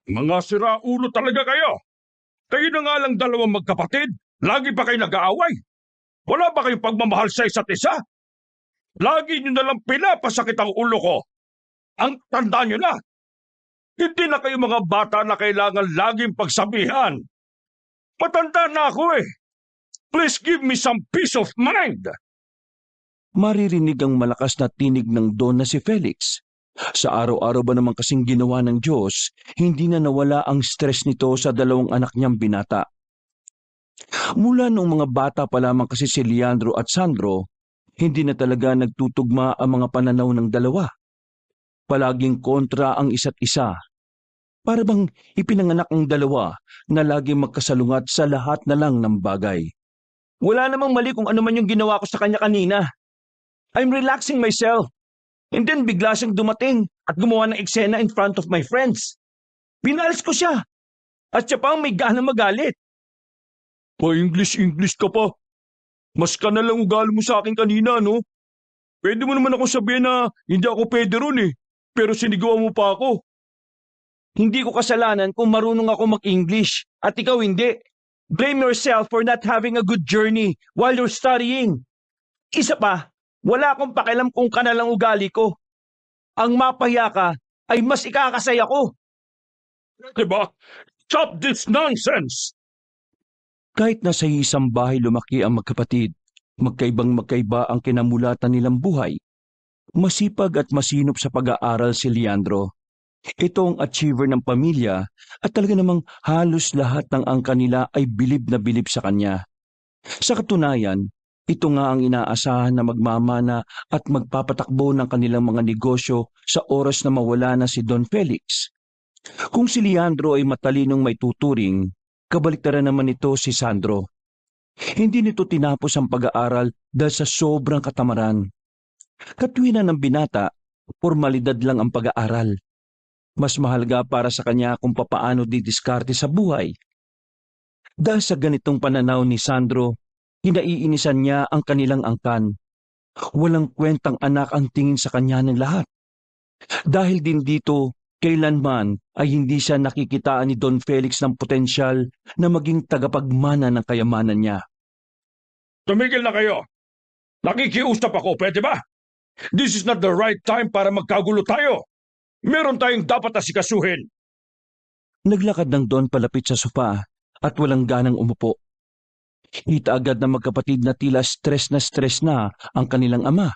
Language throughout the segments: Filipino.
Mga siraulo talaga kayo! Kayo na nga lang dalawang magkapatid, lagi pa kayo nag-aaway. Wala ba kayong pagmamahal sa isa't isa? Lagi nyo na lang pinapasakit ang ulo ko. Ang tanda nyo na! Hindi na kayo mga bata na kailangan laging pagsabihan. Matanda na ako eh. Please give me some peace of mind. Maririnig ang malakas na tinig ng Don na si Felix. Sa araw-araw ba naman kasing ginawa ng Diyos, hindi na nawala ang stress nito sa dalawang anak niyang binata. Mula noong mga bata pa lamang kasi si Leandro at Sandro, hindi na talaga nagtutugma ang mga pananaw ng dalawa. Palaging kontra ang isa't isa. Para bang ipinanganak ang dalawa na laging magkasalungat sa lahat na lang ng bagay. Wala namang mali kung ano man yung ginawa ko sa kanya kanina. I'm relaxing myself. And then bigla siyang dumating at gumawa ng eksena in front of my friends. Pinalis ko siya. At siya pa ang may gana magalit. Pa-English ka pa. Mas ka na lang ugali mo sa akin kanina, no? Pwede mo naman ako sabihin na hindi ako pwede ron eh. Pero sinigawa mo pa ako. Hindi ko kasalanan kung marunong ako mag-English at ikaw hindi. Blame yourself for not having a good journey while you're studying. Isa pa, wala akong pakialam kung kanalang ugali ko. Ang mapahiya ka ay mas ikakasaya ko. Diba? Stop this nonsense! Kahit nasa isang bahay lumaki ang magkapatid, magkaibang magkaiba ang kinamulatan nilang buhay. Masipag at masinop sa pag-aaral si Leandro. Ito ang achiever ng pamilya at talaga namang halos lahat ng angka nila ay bilib na bilib sa kanya. Sa katunayan, ito nga ang inaasahan na magmamana at magpapatakbo ng kanilang mga negosyo sa oras na mawala na si Don Felix. Kung si Leandro ay matalinong may tuturing, kabaliktaran naman ito si Sandro. Hindi nito tinapos ang pag-aaral dahil sa sobrang katamaran. Katwiran ng binata, formalidad lang ang pag-aaral. Mas mahalaga para sa kanya kung papaano didiskarte sa buhay. Dahil sa ganitong pananaw ni Sandro, hinaiinisan niya ang kanilang angkan. Walang kwentang anak ang tingin sa kanya ng lahat. Dahil din dito, kailanman ay hindi siya nakikitaan ni Don Felix ng potensyal na maging tagapagmana ng kayamanan niya. Tumigil na kayo! Nakikiusap ako, pwede ba? This is not the right time para magkagulo tayo. Meron tayong dapat asikasuhin. Naglakad ng Don palapit sa sofa at walang ganang umupo. Kita agad na magkapatid na tila stress na ang kanilang ama.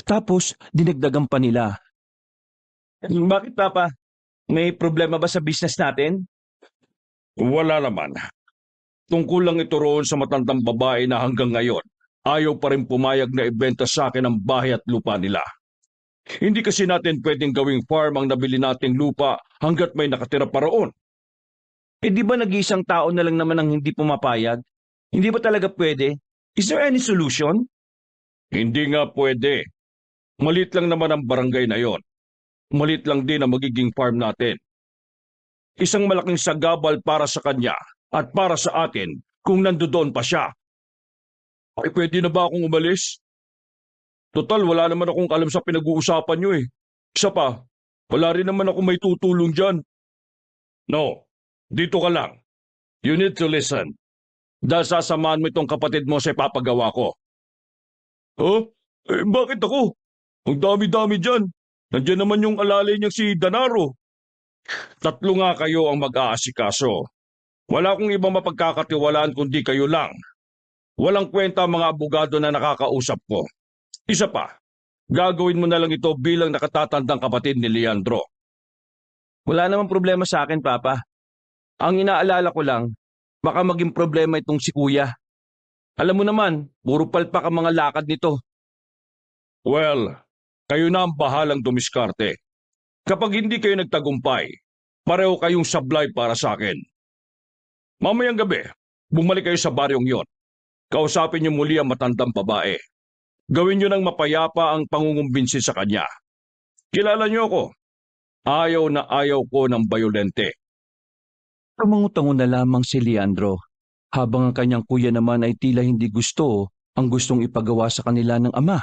Tapos dinagdagan pa nila. Bakit Papa? May problema ba sa business natin? Wala naman. Tungkol lang ito roon sa matandang babae na hanggang ngayon ayaw pa rin pumayag na ibenta sa akin ang bahay at lupa nila. Hindi kasi natin pwedeng gawing farm ang nabili nating lupa hanggat may nakatira pa roon. Eh di ba nag-iisang tao na lang naman ang hindi pumapayag? Hindi ba talaga pwede? Is there any solution? Hindi nga pwede. Malit lang naman ang barangay na yon. Malit lang din ang magiging farm natin. Isang malaking sagabal para sa kanya at para sa atin kung nandoon pa siya. Ay pwede na ba akong umalis? Total, wala naman akong alam sa pinag-uusapan nyo eh. Isa pa, wala rin naman ako may tutulong dyan. No, dito ka lang. You need to listen. Dahil sasamahan mo itong kapatid mo sa ipapagawa ko. Huh? Eh, bakit ako? Ang dami-dami dyan. Nandiyan naman yung alalay niyang si Danaro. Tatlo nga kayo ang mag-aasikaso. Wala akong ibang mapagkakatiwalaan kundi kayo lang. Walang kwenta ang mga abogado na nakakausap ko. Isa pa, gagawin mo na lang ito bilang nakatatandang kapatid ni Leandro. Wala namang problema sa akin, Papa. Ang inaalala ko lang, baka maging problema itong si Kuya. Alam mo naman, puro palpak ang mga lakad nito. Well, kayo na ang bahalang dumiskarte. Kapag hindi kayo nagtagumpay, pareho kayong sablay para sa akin. Mamayang gabi, bumalik kayo sa baryong yon. Kausapin niyo muli ang matandang babae. Gawin niyo ng mapayapa ang pangungumbinsi sa kanya. Kilala niyo ako. Ayaw na ayaw ko ng bayolente. Tumangutango na lamang si Leandro, habang ang kanyang kuya naman ay tila hindi gusto ang gustong ipagawa sa kanila ng ama.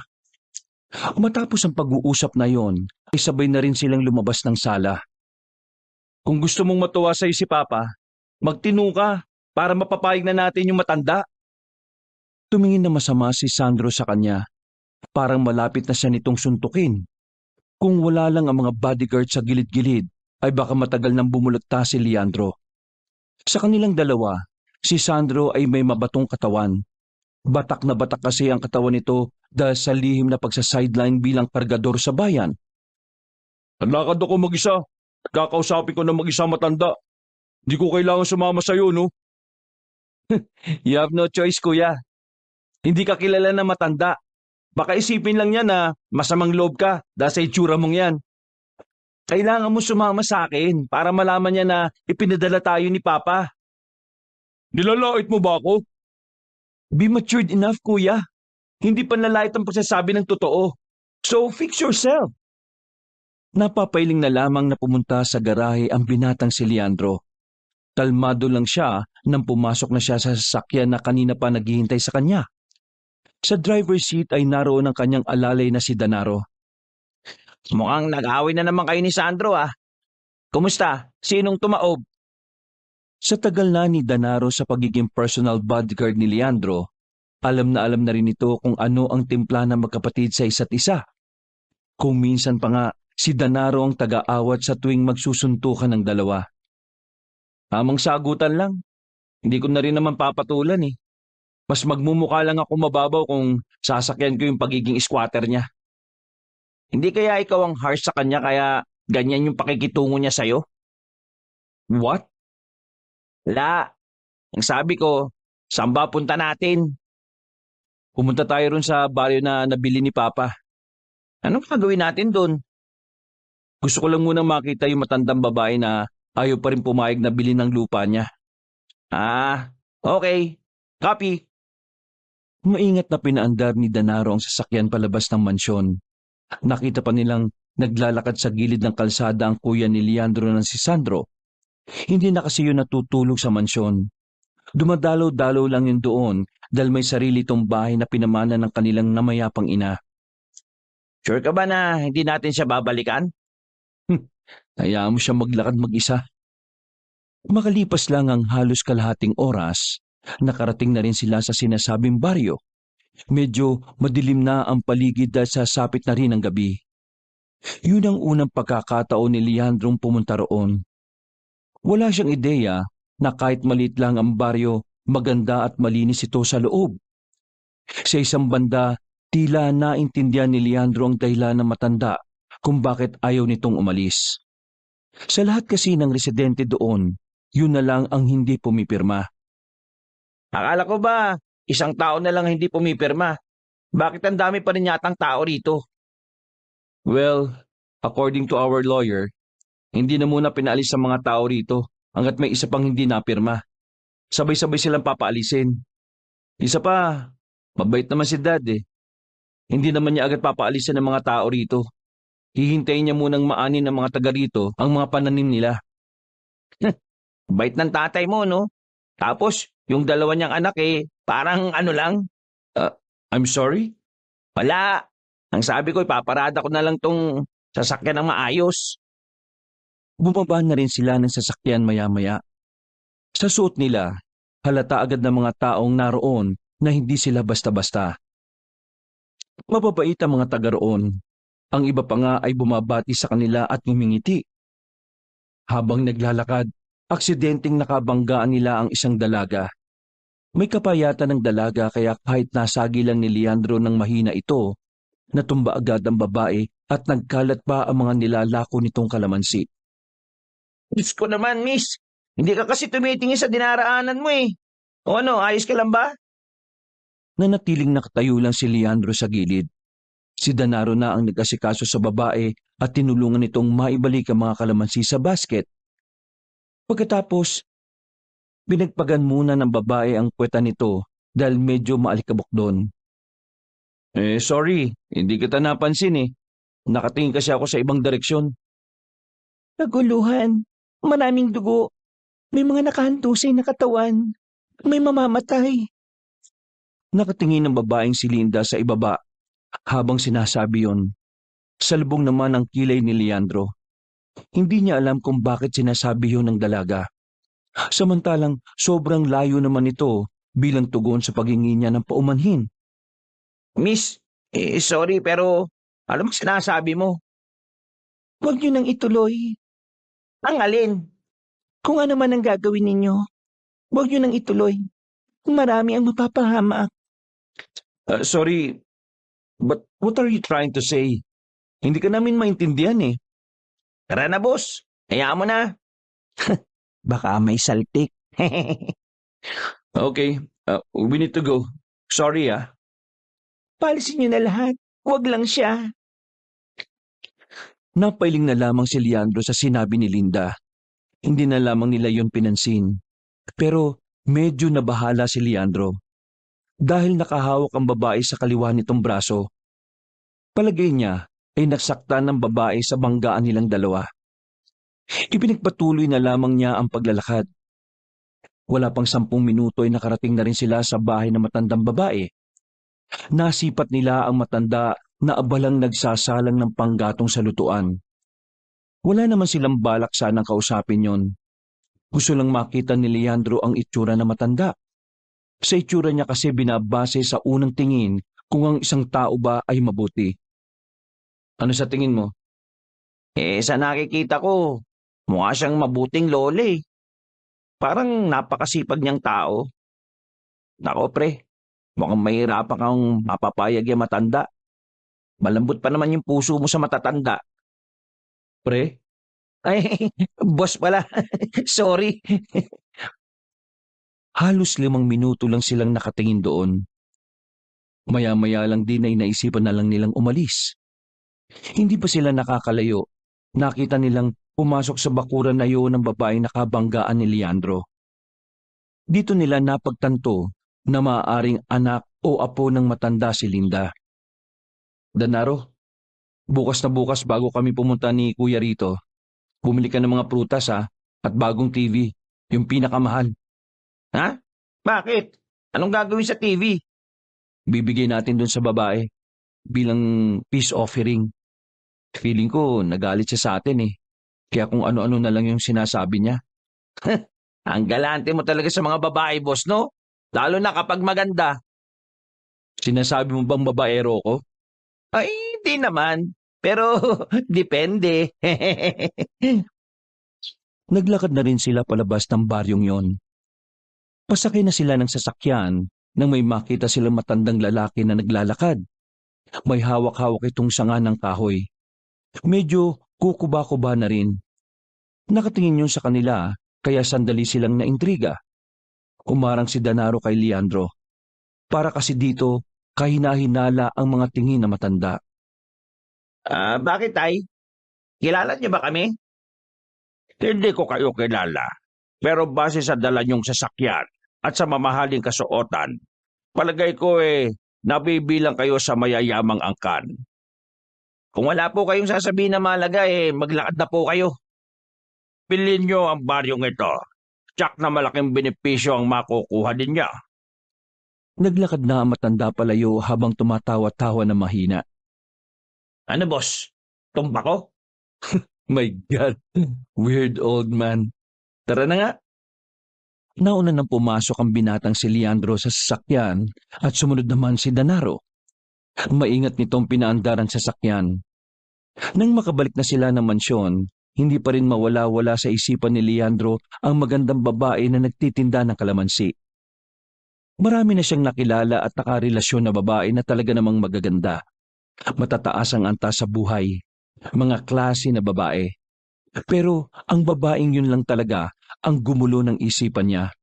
Matapos ang pag-uusap na yon, ay sabay na rin silang lumabas ng sala. Kung gusto mong matuwa sa'yo si Papa, magtinu ka para mapapayag na natin yung matanda. Tumingin na masama si Sandro sa kanya. Parang malapit na siya nitong suntukin. Kung wala lang ang mga bodyguard sa gilid-gilid, ay baka matagal nang bumulagta si Leandro. Sa kanilang dalawa, si Sandro ay may mabatong katawan. Batak na batak kasi ang katawan nito dahil sa lihim na pagsa-sideline bilang kargador sa bayan. Nalakad ako mag-isa. Kakausapin ko na mag-isa matanda. Di ko kailangan sumama sa'yo, no? You have no choice, kuya. Hindi ka kilala na matanda. Baka isipin lang niya na masamang loob ka dahil sa itsura mong yan. Kailangan mo sumama sa akin para malaman niya na ipinadala tayo ni Papa. Nilalait mo ba ako? Be matured enough, kuya. Hindi panlalait ang pagsasabi ng totoo. So fix yourself. Napapailing na lamang na pumunta sa garahe ang binatang si Leandro. Kalmado lang siya nang pumasok na siya sa sasakyan na kanina pa naghihintay sa kanya. Sa driver's seat ay naroon ang kanyang alalay na si Danaro. Mukhang nag-away na naman kayo ni Sandro ah. Kumusta? Sinong tumaob? Sa tagal na ni Danaro sa pagiging personal bodyguard ni Leandro, alam na rin ito kung ano ang timpla ng magkapatid sa isa't isa. Kung minsan pa nga, si Danaro ang taga-awat sa tuwing magsusuntukan ng dalawa. Tamang sagutan lang. Hindi ko na rin naman papatulan eh. Mas magmumukha lang ako mababaw kung sasakyan ko yung pagiging squatter niya. Hindi kaya ikaw ang harsh sa kanya kaya ganyan yung pakikitungo niya sa'yo? What? Wala. Ang sabi ko, saan ba punta natin? Pumunta tayo ron sa baryo na nabili ni Papa. Anong gagawin natin doon? Gusto ko lang munang makita yung matandang babae na ayaw pa rin pumayag na bilhin ng lupa niya. Ah, okay. Copy. Maingat na pinaandar ni Danaro ang sasakyan palabas ng mansyon. Nakita pa nilang naglalakad sa gilid ng kalsada ang kuya ni Leandro ng si Sandro. Hindi na kasi yun natutulog sa mansyon. Dumadalaw-dalaw lang yun doon dahil may sarili itong bahay na pinamana ng kanilang namayapang ina. Sure ka ba na hindi natin siya babalikan? Hayaan mo siya maglakad mag-isa. Makalipas lang ang halos kalahating oras, nakarating na rin sila sa sinasabing baryo. Medyo madilim na ang paligid dahil sasapit na rin ang gabi. Yun ang unang pagkakataon ni Leandrong pumunta roon. Wala siyang ideya na kahit maliit lang ang baryo, maganda at malinis ito sa loob. Sa isang banda, tila naintindihan ni Leandro ang dahilan ng matanda kung bakit ayaw nitong umalis. Sa lahat kasi ng residente doon, yun na lang ang hindi pumipirma. Akala ko ba, isang tao na lang hindi pumipirma? Bakit ang dami pa rin yatang tao rito? Well, according to our lawyer, hindi na muna pinaalis sa mga tao rito hanggat may isa pang hindi napirma. Sabay-sabay silang papaalisin. Isa pa, mabait naman si Dad eh. Hindi naman niya agad papaalisin ng mga tao rito. Hihintayin niya munang maanin ng mga taga rito ang mga pananim nila. Bait ng tatay mo, no? Tapos, yung dalawa niyang anak eh, parang ano lang. I'm sorry? Wala. Ang sabi ko, ipaparada ko na lang tong sasakyan ng maayos. Bumaba na rin sila ng sasakyan maya-maya. Sa suot nila, halata agad ng mga taong naroon na hindi sila basta-basta. Mababait ang mga taga roon. Ang iba pa nga ay bumabati sa kanila at ngumingiti. Habang naglalakad, aksidenteng nakabanggaan nila ang isang dalaga. May kapayatan ng dalaga kaya kahit nasagi lang ni Leandro ng mahina ito, natumba agad ang babae at nagkalat pa ang mga nilalako nitong kalamansi. Diyos ko naman, miss. Hindi ka kasi tumitingin sa dinaraanan mo eh. O ano, ayos ka lang ba? Nanatiling nakatayo lang si Leandro sa gilid. Si Danaro na ang nag-asikaso sa babae at tinulungan nitong maibalik ang mga kalamansi sa basket. Pagkatapos, binagpagan muna ng babae ang puweta nito dahil medyo maalikabok doon. Sorry, hindi kita napansin eh. Nakatingin kasi ako sa ibang direksyon. Naguluhan, maraming dugo. May mga nakahantusay na katawan. May mamamatay. Nakatingin ng babaeng si Linda sa ibaba habang sinasabi yon. Salubong naman ang kilay ni Leandro. Hindi niya alam kung bakit sinasabi yun ng dalaga. Samantalang sobrang layo naman ito bilang tugon sa paghingi niya ng paumanhin. Miss, sorry pero alam mo sinasabi mo. Huwag niyo nang ituloy. Ang alin? Kung ano man ang gagawin ninyo, huwag niyo nang ituloy. Marami ang mapapahamak. Sorry, but what are you trying to say? Hindi ka namin maintindihan eh. Tara na boss, hayaan mo na. Baka may saltik. Okay, we need to go. Sorry ah. Palisin niyo na lahat. Huwag lang siya. Napailing na lamang si Leandro sa sinabi ni Linda. Hindi na lamang nila yon pinansin. Pero medyo nabahala si Leandro. Dahil nakahawak ang babae sa kaliwa nitong braso. Palagay niya ay nasaktan ng babae sa banggaan nilang dalawa. Ipinagpatuloy na lamang niya ang paglalakad. Wala pang 10 minuto ay nakarating na rin sila sa bahay ng matandang babae. Nasipat nila ang matanda na abalang nagsasalang ng panggatong sa lutuan. Wala naman silang balak sanang kausapin yon. Gusto lang makita ni Leandro ang itsura na matanda. Sa itsura niya kasi binabase sa unang tingin kung ang isang tao ba ay mabuti. Ano sa tingin mo? Sa nakikita ko, mukha siyang mabuting lola eh. Parang napakasipag niyang tao. Nako pre, mukhang mahirapan kang mapapayag yung matanda. Malambot pa naman yung puso mo sa matatanda. Pre? Ay, boss pala. Sorry. Halos 5 minuto lang silang nakatingin doon. Maya-maya lang din ay naisipan na lang nilang umalis. Hindi pa sila nakakalayo. Nakita nilang pumasok sa bakuran na yun ng babaeng nakabanggaan ni Leandro. Dito nila napagtanto na maaaring anak o apo ng matanda si Linda. Danaro, bukas na bukas bago kami pumunta ni Kuya rito, bumili ka ng mga prutas ha, at bagong TV, yung pinakamahal. Ha? Bakit? Anong gagawin sa TV? Bibigay natin dun sa babae bilang peace offering. Feeling ko nagalit siya sa atin eh. Kaya kung ano-ano na lang yung sinasabi niya. Ang galante mo talaga sa mga babae, boss, no? Lalo na kapag maganda. Sinasabi mo bang babaero ko? Ay, hindi naman. Pero, depende. Naglakad na rin sila palabas ng baryong yon. Pasakay na sila ng sasakyan nang may makita silang matandang lalaki na naglalakad. May hawak-hawak itong sanga ng kahoy. Medyo kukuba-kuba na rin. Nakatingin yun sa kanila kaya sandali silang naintriga. Umarang si Danaro kay Leandro. Para kasi dito kahina-hinala ang mga tingin na matanda. Bakit ay? Kilala niyo ba kami? Hindi ko kayo kilala. Pero base sa dala niyong sasakyan at sa mamahaling kasuotan, palagay ko nabibilang kayo sa mayayamang angkan. Kung wala po kayong sasabihin na mahalaga, maglakad na po kayo. Pilin niyo ang baryong ito. Tsak na malaking benepisyo ang makukuha din niya. Naglakad na ang matanda palayo habang tumatawa-tawa na mahina. Ano boss? Tumba ko? My God, weird old man. Tara na nga. Nauna nang pumasok ang binatang si Leandro sa sasakyan at sumunod naman si Danaro. Maingat nitong pinaandar ang sasakyan. Nang makabalik na sila ng mansyon, hindi pa rin mawala-wala sa isipan ni Leandro ang magandang babae na nagtitinda ng kalamansi. Marami na siyang nakilala at nakarelasyon na babae na talaga namang magaganda. Matataas ang antas sa buhay. Mga klase na babae. Pero ang babaeng yun lang talaga ang gumulo ng isipan niya.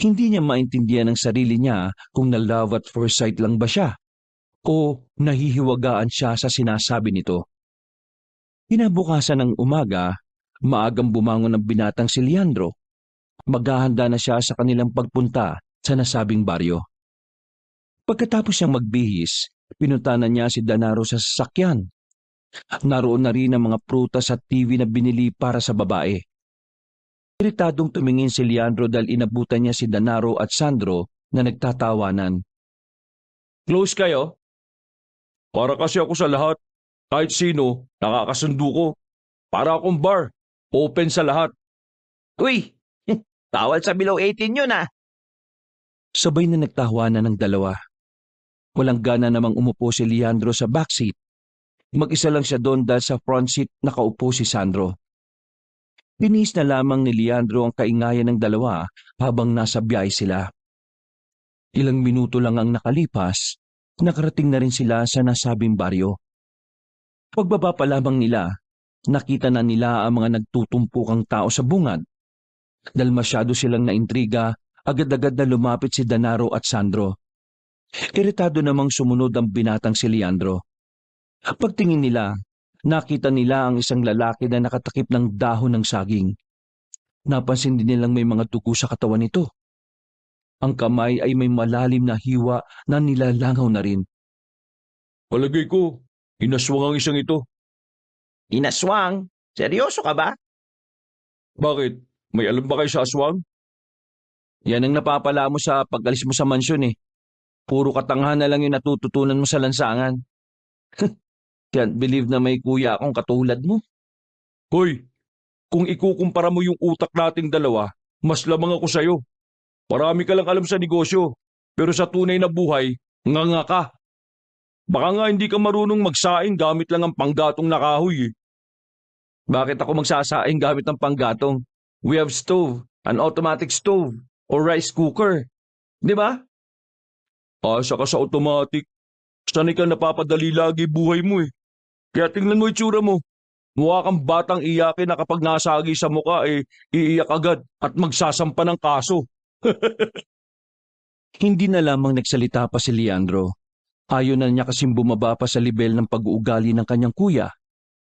Hindi niya maintindihan ang sarili niya kung na-love at first sight lang ba siya o nahihiwagaan siya sa sinasabi nito. Kinabukasan ng umaga, maagang bumangon ng binatang si Leandro. Maghahanda na siya sa kanilang pagpunta sa nasabing baryo. Pagkatapos siyang magbihis, pinuntahan niya si Danaro sa sasakyan. Naroon na rin ang mga prutas at TV na binili para sa babae. Iritadong tumingin si Leandro dahil inabutan niya si Danaro at Sandro na nagtatawanan. Close kayo? Para kasi ako sa lahat. Kahit sino, nakakasundo ko. Para akong bar. Open sa lahat. Uy, bawal sa below 18 yun ah. Sabay na nagtawanan ng dalawa. Walang gana namang umupo si Leandro sa backseat. Mag-isa lang siya doon dahil sa front seat nakaupo si Sandro. Tinis na lamang ni Leandro ang kaingayan ng dalawa habang nasa biyahe sila. Ilang minuto lang ang nakalipas, nakarating na rin sila sa nasabing baryo. Pagbaba pa lamang nila, nakita na nila ang mga nagtutumpukang tao sa bungad. Dahil masyado silang naintriga, agad-agad na lumapit si Danaro at Sandro. Iritado namang sumunod ang binatang si Leandro. Pagtingin nila, nakita nila ang isang lalaki na nakatakip ng dahon ng saging. Napansin din nilang may mga dugo sa katawan nito. Ang kamay ay may malalim na hiwa na nilalangaw na rin. Palagay ko, inaswang ang isang ito. Inaswang? Seryoso ka ba? Bakit? May alam ba kayo sa aswang? Yan ang napapala mo sa pag-alis mo sa mansyon eh. Puro katanghan na lang yung natututunan mo sa lansangan. Can't believe na may kuya akong katulad mo. Hoy, kung ikukumpara mo yung utak nating dalawa, mas lamang ako sa'yo. Marami ka lang alam sa negosyo, pero sa tunay na buhay, nga ka. Baka nga hindi ka marunong magsaing gamit lang ang panggatong na kahoy eh. Bakit ako magsasaing gamit ng panggatong? We have stove, an automatic stove, or rice cooker. Di ba? Asa ka sa automatic. Sanay ka napapadali lagi buhay mo eh. Kaya tingnan mo itsura mo. Mukha kang batang iyakin na kapag nasagi sa muka eh, iiyak agad at magsasampa ng kaso. Hindi na lamang nagsalita pa si Leandro. Ayaw na niya kasing bumaba pa sa level ng pag-uugali ng kanyang kuya.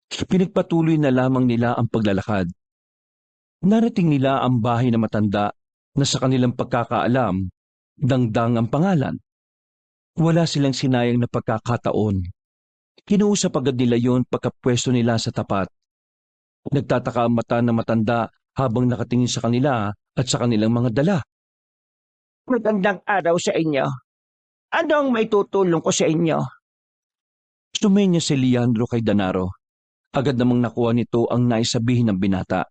Pinagpatuloy na lamang nila ang paglalakad. Narating nila ang bahay na matanda na sa kanilang pagkakaalam, Dangdang ang pangalan. Wala silang sinayang na pagkakataon. Kinuusap agad nila yon pagkapwesto nila sa tapat. Nagtataka ang mata ng matanda habang nakatingin sa kanila at sa kanilang mga dala. Magandang araw sa inyo. Ano ang may tutulong ko sa inyo? Sumenya si Leandro kay Danaro. Agad namang nakuha nito ang naisabihin ng binata.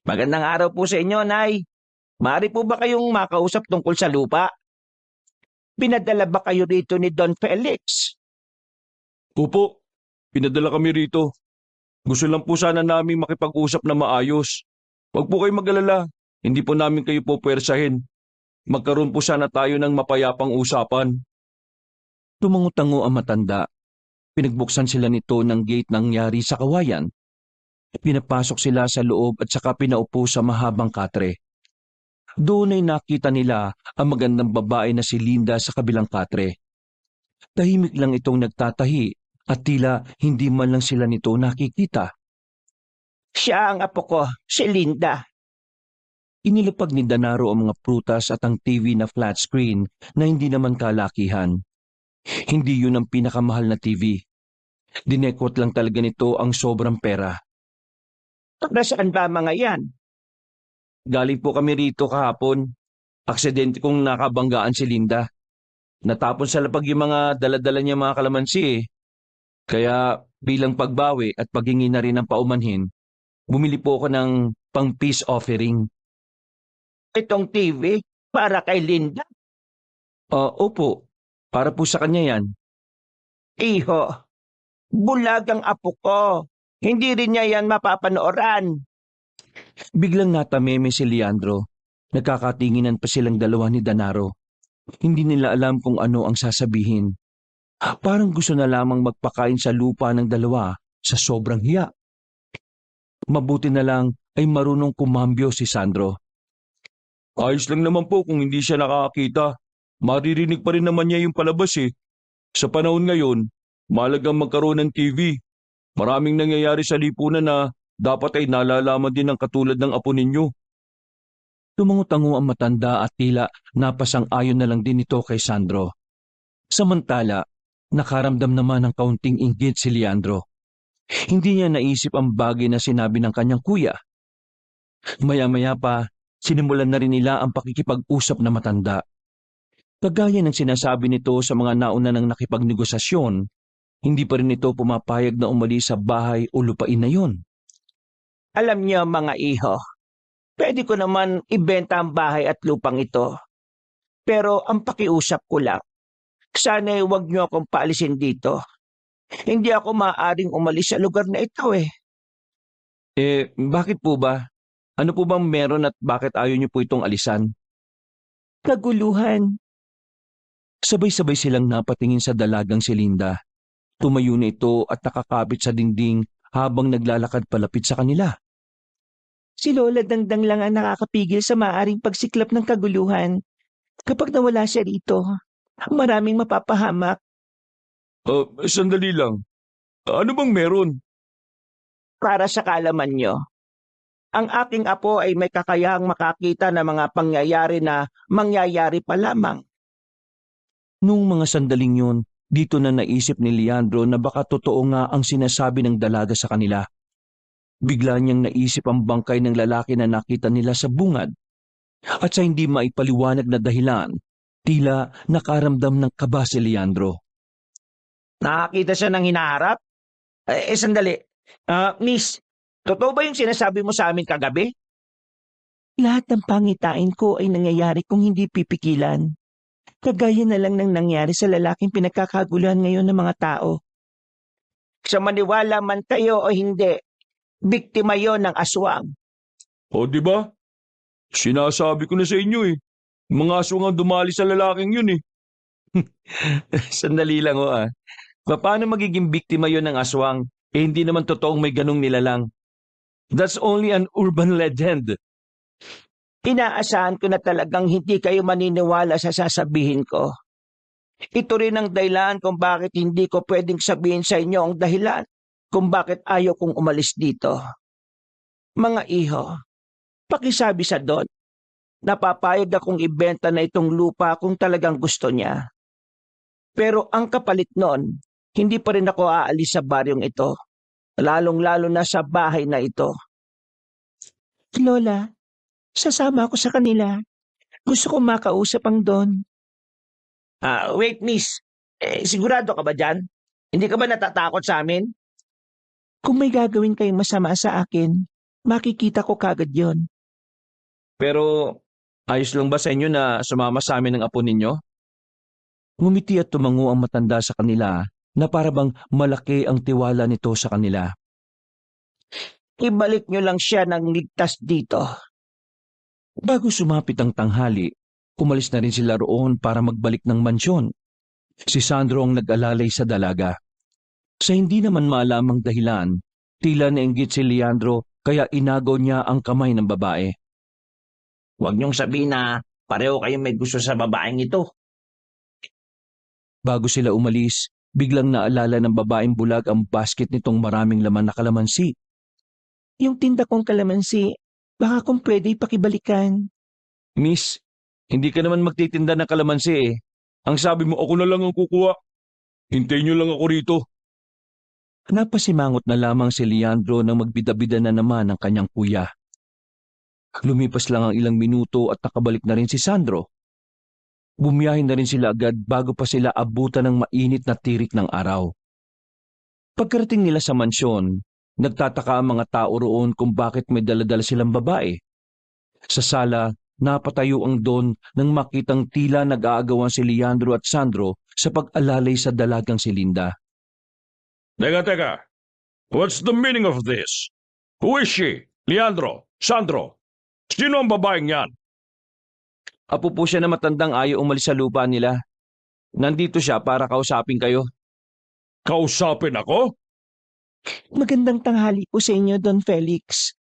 Magandang araw po sa inyo, Nay. Maaari po ba kayong makausap tungkol sa lupa? Pinadala ba kayo rito ni Don Felix? Opo, pinadala kami rito. Gusto lang po sana namin makipag-usap na maayos. Huwag po kayo mag-alala, hindi po namin kayo po puwersahin. Magkaroon po sana tayo ng mapayapang usapan. Tumango-tango ang matanda. Pinagbuksan sila nito ng gate nangyari sa kawayan. Pinapasok sila sa loob at saka pinaupo sa mahabang katre. Doon ay nakita nila ang magandang babae na si Linda sa kabilang katre. Tahimik lang itong nagtatahi at tila hindi man lang sila nito nakikita. Siya ang apo ko, si Linda. Inilapag ni Danaro ang mga prutas at ang TV na flat screen na hindi naman kalakihan. Hindi yun ang pinakamahal na TV. Dinekot lang talaga nito ang sobrang pera. Para saan ba mga yan? Galing po kami rito kahapon. Aksidente kong nakabanggaan si Linda. Natapon sa lapag yung mga daladala niya mga kalamansi eh. Kaya bilang pagbawi at paghingi na rin ng paumanhin, bumili po ako ng pang peace offering. Itong TV para kay Linda? Opo, para po sa kanya yan. Iho, bulag ang apo ko. Hindi rin niya yan mapapanooran. Biglang natameme si Leandro. Nagkakatinginan pa silang dalawa ni Danaro. Hindi nila alam kung ano ang sasabihin. Parang gusto na lamang magpakain sa lupa ng dalawa sa sobrang hiya. Mabuti na lang ay marunong kumambyo si Sandro. Ayos lang naman po kung hindi siya nakakita. Maririnig pa rin naman niya yung palabas eh. Sa panahon ngayon, mahalagang magkaroon ng TV. Maraming nangyayari sa lipunan na dapat ay nalalaman din ng katulad ng apo ninyo. Tumango-tango ang matanda at tila napasang-ayon na lang din ito kay Sandro. Samantala, nakaramdam naman ng kaunting inggit si Leandro. Hindi niya naisip ang bagay na sinabi ng kanyang kuya. Maya-maya pa, sinimulan na rin nila ang pakikipag-usap na matanda. Kagaya ng sinasabi nito sa mga nauna ng nakipagnegosasyon, hindi pa rin ito pumapayag na umalis sa bahay o lupain na yon. Alam niyo mga iho, pwede ko naman ibenta ang bahay at lupang ito. Pero ang pakiusap ko lang, sana'y huwag niyo akong paalisin dito. Hindi ako maaaring umalis sa lugar na ito eh. Bakit po ba? Ano po bang meron at bakit ayaw niyo po itong alisan? Kaguluhan. Sabay-sabay silang napatingin sa dalagang si Linda. Tumayo na ito at nakakapit sa dingding habang naglalakad palapit sa kanila. Si Lola Dangdang lang ang nakakapigil sa maaaring pagsiklap ng kaguluhan. Kapag nawala siya rito, maraming mapapahamak. Sandali lang. Ano bang meron? Para sa kaalaman nyo, ang aking apo ay may kakayahang makakita ng mga pangyayari na mangyayari pa lamang. Nung mga sandaling yun, dito na naisip ni Leandro na baka totoo nga ang sinasabi ng dalaga sa kanila. Bigla niyang naisip ang bangkay ng lalaki na nakita nila sa bungad. At sa hindi maipaliwanag na dahilan, tila nakaramdam ng kaba si Leandro. Nakakita siya ng hinaharap? Sandali. Miss, totoo ba yung sinasabi mo sa amin kagabi? Lahat ng pangitain ko ay nangyayari kung hindi pipigilan. Kagaya na lang ng nangyari sa lalaking pinagkakaguluhan ngayon ng mga tao. Sa maniwala man kayo o hindi, biktima yon ng aswang. O di ba? Sinasabi ko na sa inyo eh. Mga aswang ang dumali sa lalaking yun eh. Sandali lang Paano magiging biktima yon ng aswang? Hindi naman totoong may ganong nilalang. That's only an urban legend. Inaasahan ko na talagang hindi kayo maniniwala sa sasabihin ko. Ito rin ang dahilan kung bakit hindi ko pwedeng sabihin sa inyo ang dahilan kung bakit ayaw kong umalis dito. Mga iho, pakisabi sa Don, napapayag akong ibenta na itong lupa kung talagang gusto niya. Pero ang kapalit nun, hindi pa rin ako aalis sa baryong ito, lalong-lalo na sa bahay na ito. Lola, sasama ako sa kanila. Gusto kong makausap ang Don. Wait miss, sigurado ka ba dyan? Hindi ka ba natatakot sa amin? Kung may gagawin kayong masama sa akin, makikita ko kagad yon. Pero ayos lang ba sa inyo na sumama sa amin ng apo ninyo? Ngumiti at tumango ang matanda sa kanila na parabang malaki ang tiwala nito sa kanila. Ibalik nyo lang siya ng ligtas dito. Bago sumapit ang tanghali, umalis na rin sila roon para magbalik ng mansyon. Si Sandro ang nag-alalay sa dalaga. Sa hindi naman maalamang dahilan, tila nainggit si Leandro kaya inagaw niya ang kamay ng babae. Huwag niyong sabihin na pareho kayong may gusto sa babaeng ito. Bago sila umalis, biglang naalala ng babaeng bulag ang basket nitong maraming laman na kalamansi. Yung tinda kong kalamansi, baka kung pwede ipakibalikan. Miss, hindi ka naman magtitinda ng kalamansi eh. Ang sabi mo ako na lang ang kukuha. Hintayin niyo lang ako rito. Napasimangot na lamang si Leandro nang magbida-bida na naman ang kanyang kuya. Lumipas lang ang ilang minuto at nakabalik na rin si Sandro. Bumiyahin na rin sila agad bago pa sila abutan ng mainit na tirik ng araw. Pagkarating nila sa mansyon, nagtataka ang mga tao roon kung bakit may daladala silang babae. Sa sala, napatayo ang Don nang makitang tila nag-aagawan si Leandro at Sandro sa pag-alalay sa dalagang si Linda. Teka. What's the meaning of this? Who is she? Leandro? Sandro? Sino ang babaeng yan? Apo po siya na matandang ayaw umalis sa lupa nila. Nandito siya para kausapin kayo. Kausapin ako? Magandang tanghali po sa inyo, Don Felix.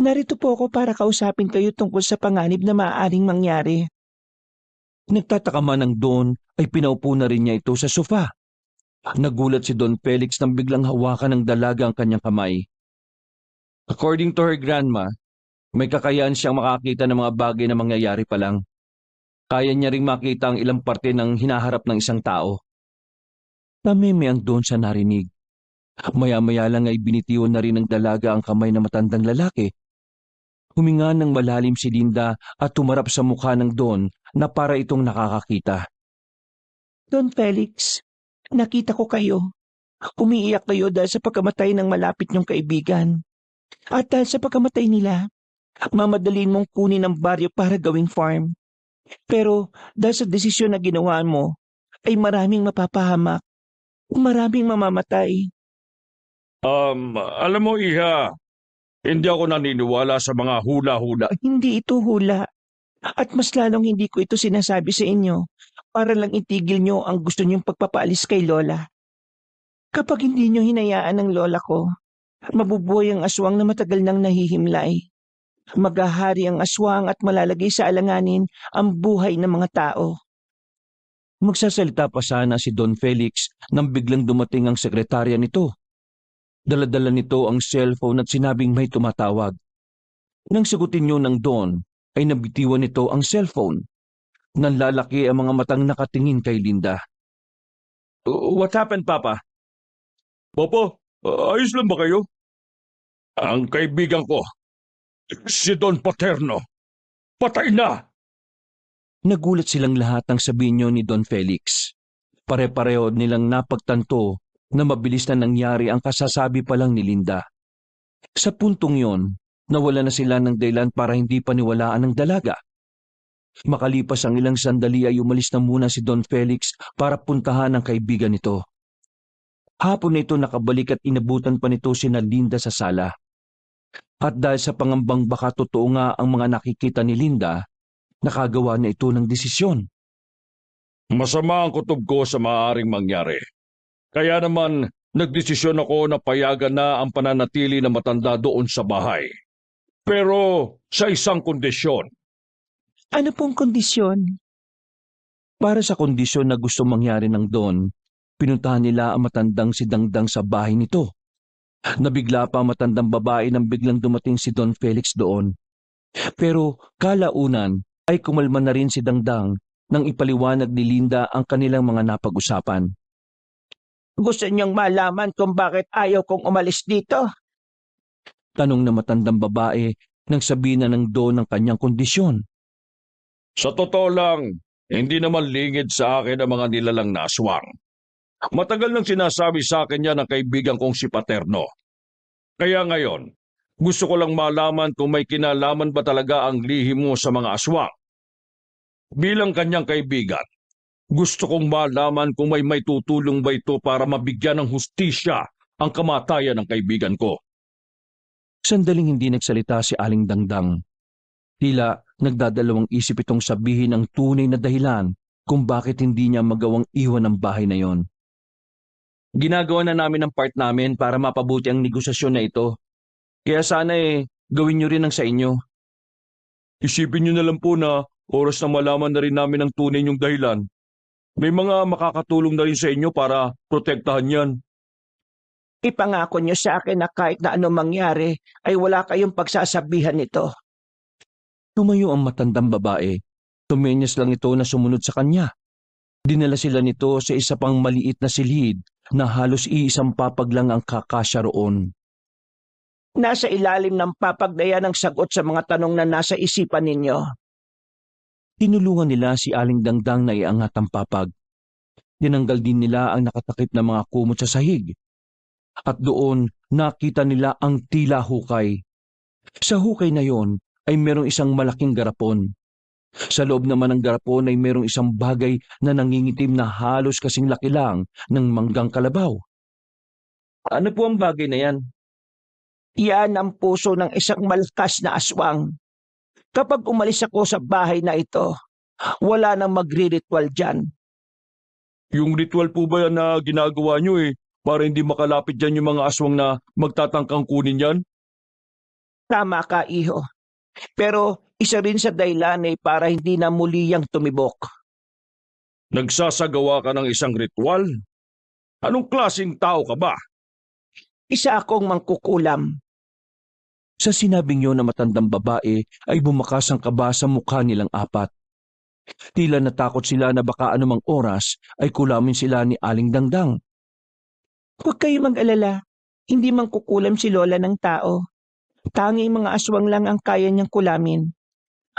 Narito po ako para kausapin kayo tungkol sa panganib na maaaring mangyari. Nagtataka man ang Don ay pinaupo na rin niya ito sa sofa. Nagulat si Don Felix nang biglang hawakan ng dalaga ang kanyang kamay. According to her grandma, may kakayahan siyang makakita ng mga bagay na mangyayari pa lang. Kaya niya ring makita ang ilang parte ng hinaharap ng isang tao. Tameme ang Don sa narinig. Maya-maya lang ay binitiwan na rin ng dalaga ang kamay ng matandang lalaki. Huminga ng malalim si Linda at tumarap sa mukha ng Don na para itong nakakakita. Don Felix, nakita ko kayo. Umiiyak kayo dahil sa pagkamatay ng malapit niyong kaibigan. At dahil sa pagkamatay nila, mamadalin mong kunin ang baryo para gawing farm. Pero dahil sa desisyon na ginawa mo, ay maraming mapapahamak, maraming mamamatay. Alam mo, Iha, hindi ako naniniwala sa mga hula-hula. Hindi ito hula. At mas lalong hindi ko ito sinasabi sa inyo para lang itigil nyo ang gusto niyong pagpapaalis kay Lola. Kapag hindi nyo hinayaan ang Lola ko, mabubuhay ang aswang na matagal nang nahihimlay. Maghahari ang aswang at malalagay sa alanganin ang buhay ng mga tao. Magsasalita pa sana si Don Felix nang biglang dumating ang sekretarya nito. Daladala nito ang cellphone at sinabing may tumatawag. Nang sagutin niyo ng Don, ay nabitiwan nito ang cellphone. Nanlalaki ang mga matang nakatingin kay Linda. What happened, Papa? Papa, ayos lang ba kayo? Ang kaibigan ko, si Don Paterno, patay na! Nagulat silang lahat ang sabihin niyo ni Don Felix. Pare-pareho nilang napagtanto na mabilis na nangyari ang kasasabi pa lang ni Linda. Sa puntong yon, nawala na sila ng dahilan para hindi paniwalaan ng dalaga. Makalipas ang ilang sandali ay umalis na muna si Don Felix para puntahan ang kaibigan nito. Hapon na ito nakabalik at inabutan pa nito sina Linda sa sala. At dahil sa pangambang baka totoo nga ang mga nakikita ni Linda, nakagawa na ito ng desisyon. Masama ang kutob ko sa maaaring mangyari. Kaya naman, nagdesisyon ako na payagan na ang pananatili na matanda doon sa bahay. Pero sa isang kondisyon. Ano pong kondisyon? Para sa kondisyon na gusto mangyari ng Don, pinuntahan nila ang matandang si Dangdang sa bahay nito. Nabigla pa ang matandang babae nang biglang dumating si Don Felix doon. Pero kalaunan ay kumalma na rin si Dangdang nang ipaliwanag ni Linda ang kanilang mga napag-usapan. Gusto niyong malaman kung bakit ayaw kong umalis dito? Tanong na matandang babae nang sabihin na ng Don ang kanyang kondisyon. Sa totoo lang, hindi naman lingid sa akin ang mga nilalang na aswang. Matagal nang sinasabi sa akin yan ng kaibigan kong si Paterno. Kaya ngayon, gusto ko lang malaman kung may kinalaman ba talaga ang lihim mo sa mga aswang. Bilang kanyang kaibigan, gusto kong malaman kung may tutulong ba ito para mabigyan ng hustisya ang kamatayan ng kaibigan ko. Sandaling hindi nagsalita si Aling Dangdang. Tila nagdadalawang isip itong sabihin ang tunay na dahilan kung bakit hindi niya magawang iwan ang bahay na yon. Ginagawa na namin ang part namin para mapabuti ang negosasyon na ito. Kaya sana gawin niyo rin ang sa inyo. Isipin niyo na lang po na oras na malaman na rin namin ang tunay niyong dahilan. May mga makakatulong na rin sa inyo para protektahan yan. Ipangako niyo sa akin na kahit na anong mangyari ay wala kayong pagsasabihan nito. Tumayo ang matandang babae. Tumenyas lang ito na sumunod sa kanya. Dinala sila nito sa isa pang maliit na silid na halos iisang papag lang ang kakasya roon. Nasa ilalim ng papagdaya ng sagot sa mga tanong na nasa isipan ninyo. Tinulungan nila si Aling Dangdang na iangat ang papag. Tinanggal din nila ang nakatakip na mga kumot sa sahig. At doon nakita nila ang tila hukay. Sa hukay na yon ay merong isang malaking garapon. Sa loob naman ng garapon ay merong isang bagay na nangingitim na halos kasing laki lang ng manggang kalabaw. Ano po ang bagay na yan? Yan ang puso ng isang malakas na aswang. Kapag umalis ako sa bahay na ito, wala nang magri-ritual dyan. Yung ritual po ba yan na ginagawa niyo para hindi makalapit dyan yung mga aswang na magtatangkang kunin yan? Tama ka, iho. Pero isa rin sa dahilan para hindi na muli yang tumibok. Nagsasagawa ka ng isang ritual? Anong klaseng tao ka ba? Isa akong mangkukulam. Sa sinabing yun na matandang babae ay bumakas ang kaba sa mukha nilang apat. Tila natakot sila na baka anumang oras ay kulamin sila ni Aling Dangdang. Huwag kayo mag-alala. Hindi mangkukulam si Lola ng tao. Tanging mga aswang lang ang kaya niyang kulamin.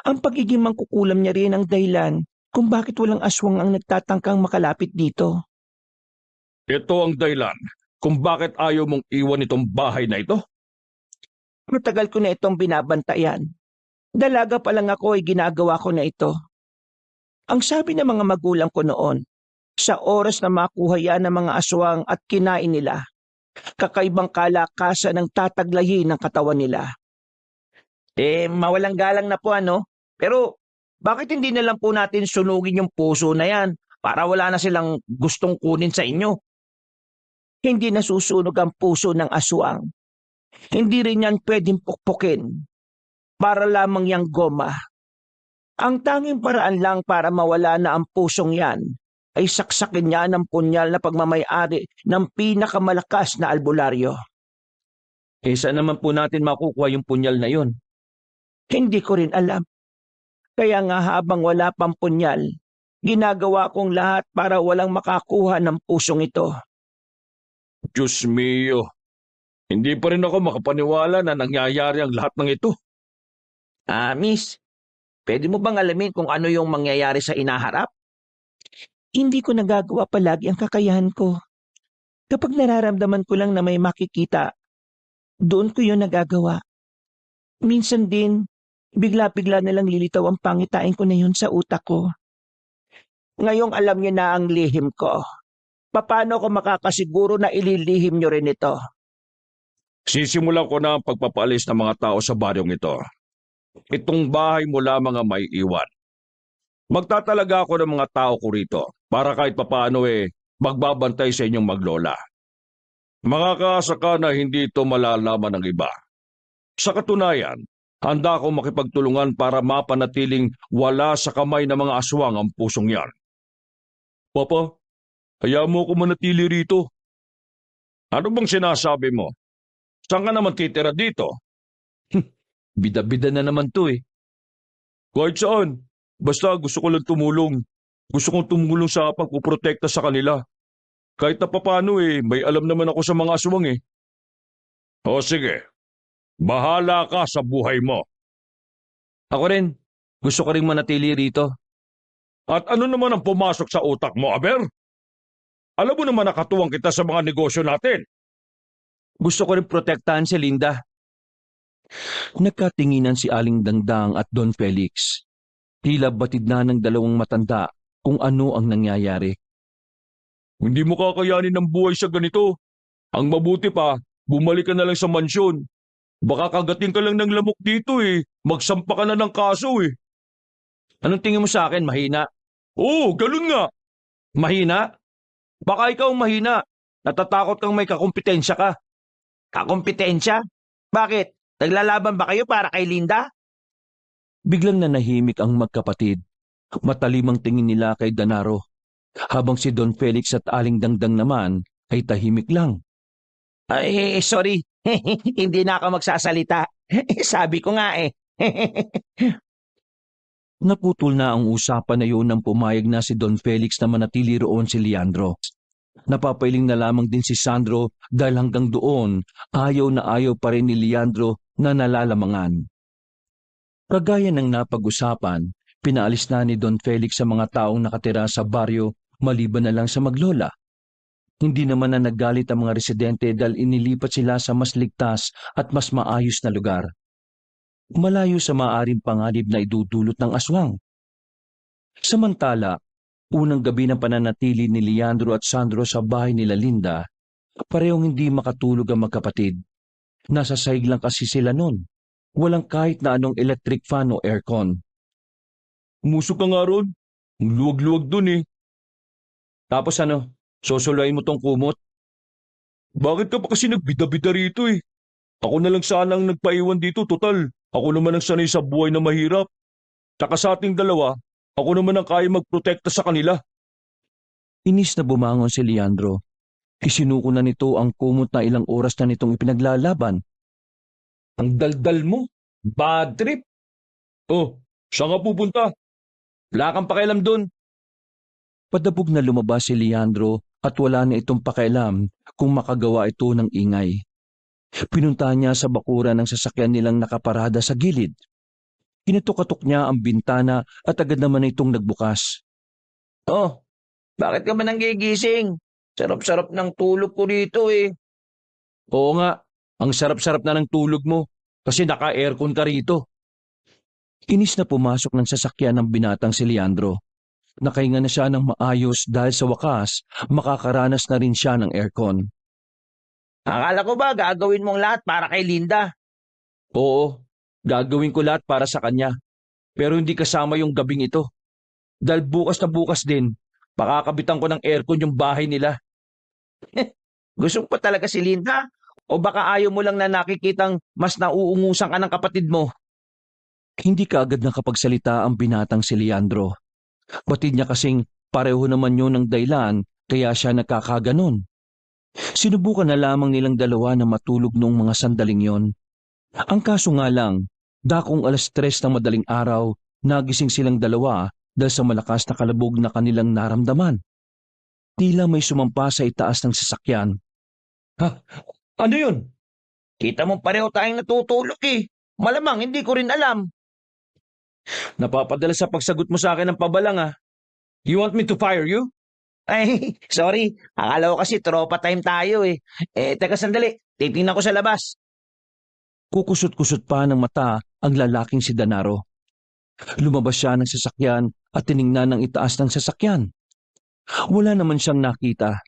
Ang pagiging mangkukulam niya rin ang dahilan kung bakit walang aswang ang nagtatangkang makalapit dito. Ito ang dahilan kung bakit ayaw mong iwan itong bahay na ito? Matagal ko na itong binabantayan. Dalaga pa lang ako ay ginagawa ko na ito. Ang sabi ng mga magulang ko noon, sa oras na makuha yan ng mga aswang at kinain nila, kakaibang kalakasan ng tataglayin ng katawan nila. Mawalang galang na po ano? Pero bakit hindi na lang po natin sunugin yung puso na yan para wala na silang gustong kunin sa inyo? Hindi nasusunog ang puso ng aswang. Hindi rin yan pwedeng pukpukin. Para lamang yang goma. Ang tanging paraan lang para mawala na ang pusong yan ay saksakin niya ng punyal na pagmamayari ng pinakamalakas na albularyo. Saan naman po natin makukuha yung punyal na yon? Hindi ko rin alam. Kaya nga habang wala pang punyal, ginagawa kong lahat para walang makakuha ng pusong ito. Diyos mio, hindi pa rin ako makapaniwala na nangyayari ang lahat ng ito. Miss, pwede mo bang alamin kung ano yung mangyayari sa inaharap? Hindi ko nagagawa palagi ang kakayahan ko. Kapag nararamdaman ko lang na may makikita, doon ko yun nagagawa. Minsan din, bigla-bigla na lang lilitaw ang pangitain ko na yun sa utak ko. Ngayong alam niyo na ang lihim ko. Paano ko makakasiguro na ililihim niyo rin ito? Sisimulan ko na ang pagpapaalis ng mga tao sa baryong ito. Itong bahay mo lamang ang may iwan. Magtatalaga ako ng mga tao ko rito para kahit papaano magbabantay sa inyong maglola. Makakaasa ka na hindi ito malalaman ng iba. Sa katunayan, handa akong makipagtulungan para mapanatiling wala sa kamay ng mga aswang ang pusong yan. Papa, hayaan mo ako manatili rito. Ano bang sinasabi mo? Saan ka naman titira dito? Bida-bida na naman to eh. Kahit saan. Basta gusto ko lang tumulong. Gusto kong tumulong sa pagpuprotekta sa kanila. Kahit na papano may alam naman ako sa mga aswang. O sige, bahala ka sa buhay mo. Ako rin, gusto ko rin manatili rito. At ano naman ang pumasok sa utak mo, Aber? Alam mo naman nakatuwang kita sa mga negosyo natin. Gusto ko rin protektahan si Linda. Nagkatinginan si Aling Dangdang at Don Felix. Tila batid na ng dalawang matanda kung ano ang nangyayari. Hindi mo kakayanin ng buhay sa ganito. Ang mabuti pa, bumalik ka na lang sa mansyon. Baka kagatin ka lang ng lamok dito. Magsampa ka na ng kaso. Anong tingin mo sa akin, mahina? Oo, ganun nga. Mahina? Baka ikaw mahina. Natatakot kang may kakumpetensya ka. Kakumpetensya? Bakit? Naglalaban ba kayo para kay Linda? Biglang nanahimik ang magkapatid. Matalimang tingin nila kay Danaro. Habang si Don Felix at Aling Dangdang naman ay tahimik lang. Sorry. Hindi na ako magsasalita. Sabi ko nga Naputol na ang usapan na yun nang pumayag na si Don Felix na manatili roon si Leandro. Napapailing na lamang din si Sandro dahil hanggang doon ayaw na ayaw pa rin ni Leandro na nalalamangan. Kagaya ng napag-usapan, pinaalis na ni Don Felix sa mga taong nakatira sa baryo maliban na lang sa maglola. Hindi naman na nagalit ang mga residente dahil inilipat sila sa mas ligtas at mas maayos na lugar. Malayo sa maaring panganib na idudulot ng aswang. Samantala, unang gabi ng pananatili ni Leandro at Sandro sa bahay nila Linda, parehong hindi makatulog ang magkapatid. Nasa sahig lang kasi sila noon. Walang kahit na anong electric fan o aircon. Umusok ka nga ron. Ang luwag-luwag dun. Tapos susulayin mo tong kumot? Bakit ka pa kasi nagbida-bida rito? Ako na lang sana ang nagpaiwan dito, total. Ako naman ang sanay sa buhay na mahirap. Tsaka sa ating dalawa, ako naman ang kaya magprotekta sa kanila. Inis na bumangon si Leandro. Isinuko na nito ang kumot na ilang oras na nitong ipinaglalaban. Ang daldal mo. Bad trip. Oh, saan ka pupunta? Wala kang pakialam dun. Padabog na lumabas si Leandro at wala na itong pakialam kung makagawa ito ng ingay. Pinuntahan niya sa bakuran ng sasakyan nilang nakaparada sa gilid. Kinatukatok niya ang bintana at agad naman itong nagbukas. Oh, bakit ka ba nanggigising? Sarap-sarap ng tulog ko rito eh. Oo nga, ang sarap-sarap na ng tulog mo kasi naka-aircon ka rito. Inis na pumasok ng sasakyan ng binatang si Leandro. Nakahinga na siya ng maayos dahil sa wakas, makakaranas na rin siya ng aircon. Akala ko ba gagawin mong lahat para kay Linda? Oo, gagawin ko lahat para sa kanya. Pero hindi kasama yung gabing ito. Dahil bukas na bukas din, pakakabitan ko ng aircon yung bahay nila. Gusto mo pa talaga si Linda? O baka ayaw mo lang na nakikitang mas nauungusan ka ng kapatid mo? Hindi kaagad nakapagsalita ang binatang si Leandro. Batid niya kasing pareho naman yun ng dahilan kaya siya nakakaganon. Sinubukan na lamang nilang dalawa na matulog noong mga sandaling yon. Ang kaso nga lang, dakong 3:00 ng madaling araw, nagising silang dalawa dahil sa malakas na kalabog na kanilang naramdaman. Tila may sumampa sa itaas ng sasakyan. Ha? Ano yun? Kita mo pareho tayong natutulog eh. Malamang hindi ko rin alam. Napapadala sa pagsagot mo sa akin ng pabalang ah. You want me to fire you? Ay, sorry. Akala ko kasi tropa time tayo eh. Teka sandali. Titingnan ko sa labas. Kukusot-kusot pa ng mata ang lalaking si Danaro. Lumabas siya ng sasakyan at tiningnan ng itaas ng sasakyan. Wala naman siyang nakita.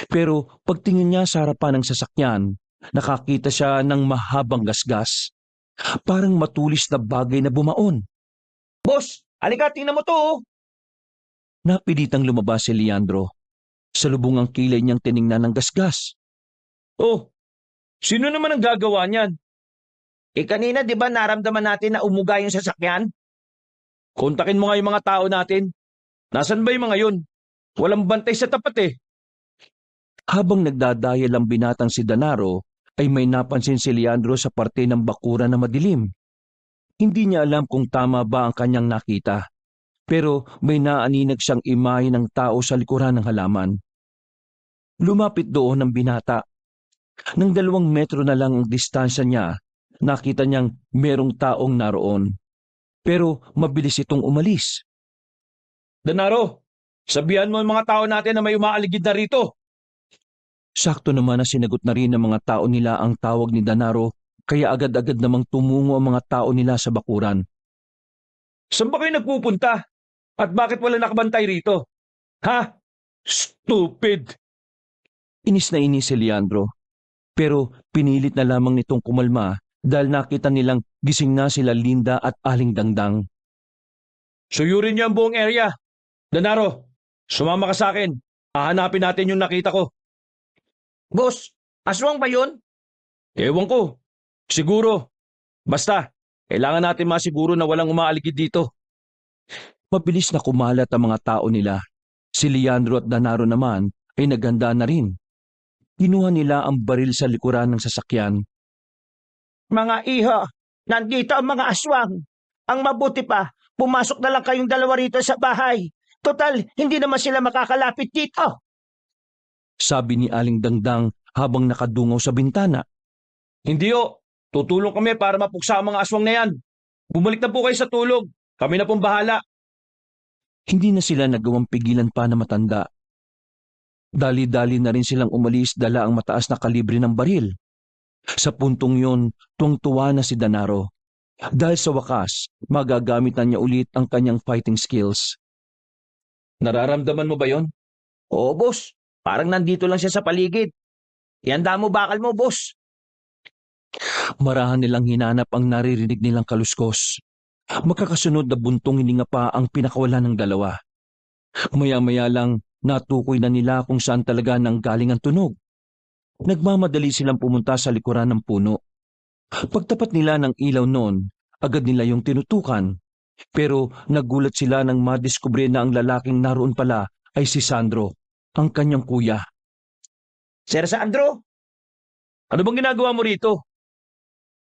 Pero pagtingin niya sa harapan ng sasakyan, nakakita siya ng mahabang gasgas. Parang matulis na bagay na bumaon. Boss, halika tingnan mo to oh. Napilitang lumabas si Leandro. Sa lubong ang kilay niyang tiningnan ng gasgas. Oh, sino naman ang gagawa niyan? Kanina di ba naramdaman natin na umuga yung sasakyan? Kontakin mo nga yung mga tao natin. Nasaan ba yung mga yun? Walang bantay sa tapat eh. Habang nagdadayal ang binatang si Danaro, ay may napansin si Leandro sa parte ng bakuran na madilim. Hindi niya alam kung tama ba ang kanyang nakita. Pero may naaninag siyang imahe ng tao sa likuran ng halaman. Lumapit doon ang binata. Nang 2 metro na lang ang distansya niya, nakita niyang merong taong naroon. Pero mabilis itong umalis. Danaro, sabihan mo ang mga tao natin na may umaaligid na rito. Sakto naman na sinagot na rin ng mga tao nila ang tawag ni Danaro, kaya agad-agad namang tumungo ang mga tao nila sa bakuran. Saan ba kayo nagpupunta? At bakit wala nakabantay rito? Ha? Stupid! Inis na inis si Leandro. Pero pinilit na lamang nitong kumalma dahil nakita nilang gising na sila Linda at Aling Dangdang. Suyurin niyo ang buong area. Danaro, sumama ka sa akin. Hahanapin natin yung nakita ko. Boss, aswang ba yun? Ewan ko. Siguro. Basta, kailangan natin masiguro na walang umaaligid dito. Mabilis na kumalat ang mga tao nila. Si Leandro at Danaro naman ay naghanda na rin. Kinuha nila ang baril sa likuran ng sasakyan. Mga iho, nandito ang mga aswang. Ang mabuti pa, pumasok na lang kayong dalawa rito sa bahay. Total, hindi naman sila makakalapit dito. Sabi ni Aling Dangdang habang nakadungaw sa bintana. Hindi o. Tutulong kami para mapuksa ang mga aswang na yan. Bumalik na po kayo sa tulog. Kami na pong bahala. Hindi na sila nagawang pigilan pa na matanda. Dali-dali na rin silang umalis dala ang mataas na kalibre ng baril. Sa puntong yon, tuwang-tuwa na si Danaro. Dahil sa wakas, magagamit na niya ulit ang kanyang fighting skills. Nararamdaman mo ba yon? Oo, boss. Parang nandito lang siya sa paligid. Ihanda mo bakal mo, boss. Marahan nilang hinanap ang naririnig nilang kaluskos. Magkakasunod na buntong hininga pa ang pinakawala ng dalawa. Maya-maya lang natukoy na nila kung saan talaga nanggaling ang tunog. Nagmamadali silang pumunta sa likuran ng puno. Pagtapat nila ng ilaw noon, agad nila yung tinutukan. Pero nagulat sila nang madiskubre na ang lalaking naroon pala ay si Sandro, ang kanyang kuya. Sir Sandro? Ano bang ginagawa mo rito?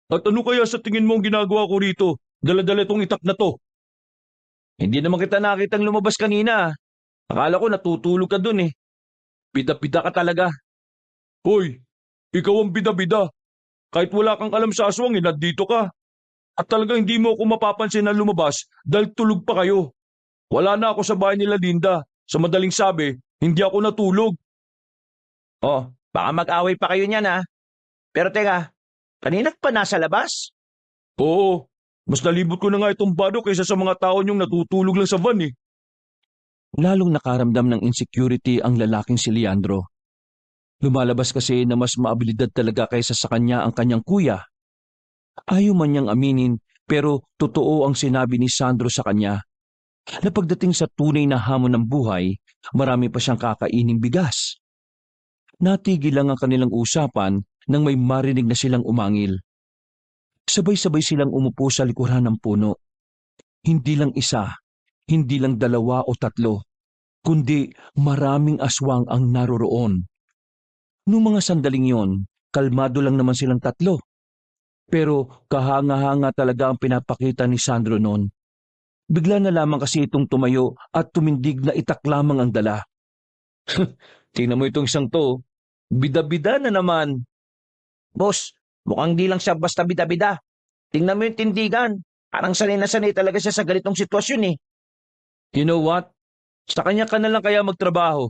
At ano kaya sa tingin mo ang ginagawa ko rito? Dala-dala itong itak na to. Hindi naman kita nakitang lumabas kanina. Akala ko natutulog ka dun eh. Bida-bida ka talaga. Hoy, ikaw ang bida-bida. Kahit wala kang alam sa aswang, nandito ka. At talagang hindi mo ako mapapansin na lumabas dahil tulog pa kayo. Wala na ako sa bahay nila Linda. Sa madaling sabi, hindi ako natulog. Oh, baka mag-away pa kayo niyan ha. Pero teka, kanina pa nasa labas? Oo, mas nalibot ko na nga itong bado kaysa sa mga tao niyong natutulog lang sa van eh. Lalong nakaramdam ng insecurity ang lalaking si Leandro. Lumalabas kasi na mas maabilidad talaga kaysa sa kanya ang kanyang kuya. Ayaw man niyang aminin pero totoo ang sinabi ni Sandro sa kanya na pagdating sa tunay na hamon ng buhay, marami pa siyang kakaining bigas. Natigil lang ang kanilang usapan nang may marinig na silang umangil. Sabay-sabay silang umupo sa likuran ng puno. Hindi lang isa, hindi lang dalawa o tatlo, kundi maraming aswang ang naroroon. Noong mga sandaling yon, kalmado lang naman silang tatlo. Pero kahanga-hanga talaga ang pinapakita ni Sandro noon. Bigla na lamang kasi itong tumayo at tumindig na itak lamang ang dala. Tingnan mo itong isang to, bida-bida na naman. Boss, mukhang di lang siya basta bida-bida. Tingnan mo yung tindigan. Parang sanay na sanay talaga siya sa ganitong sitwasyon eh. You know what? Sa kanya ka na lang kaya magtrabaho.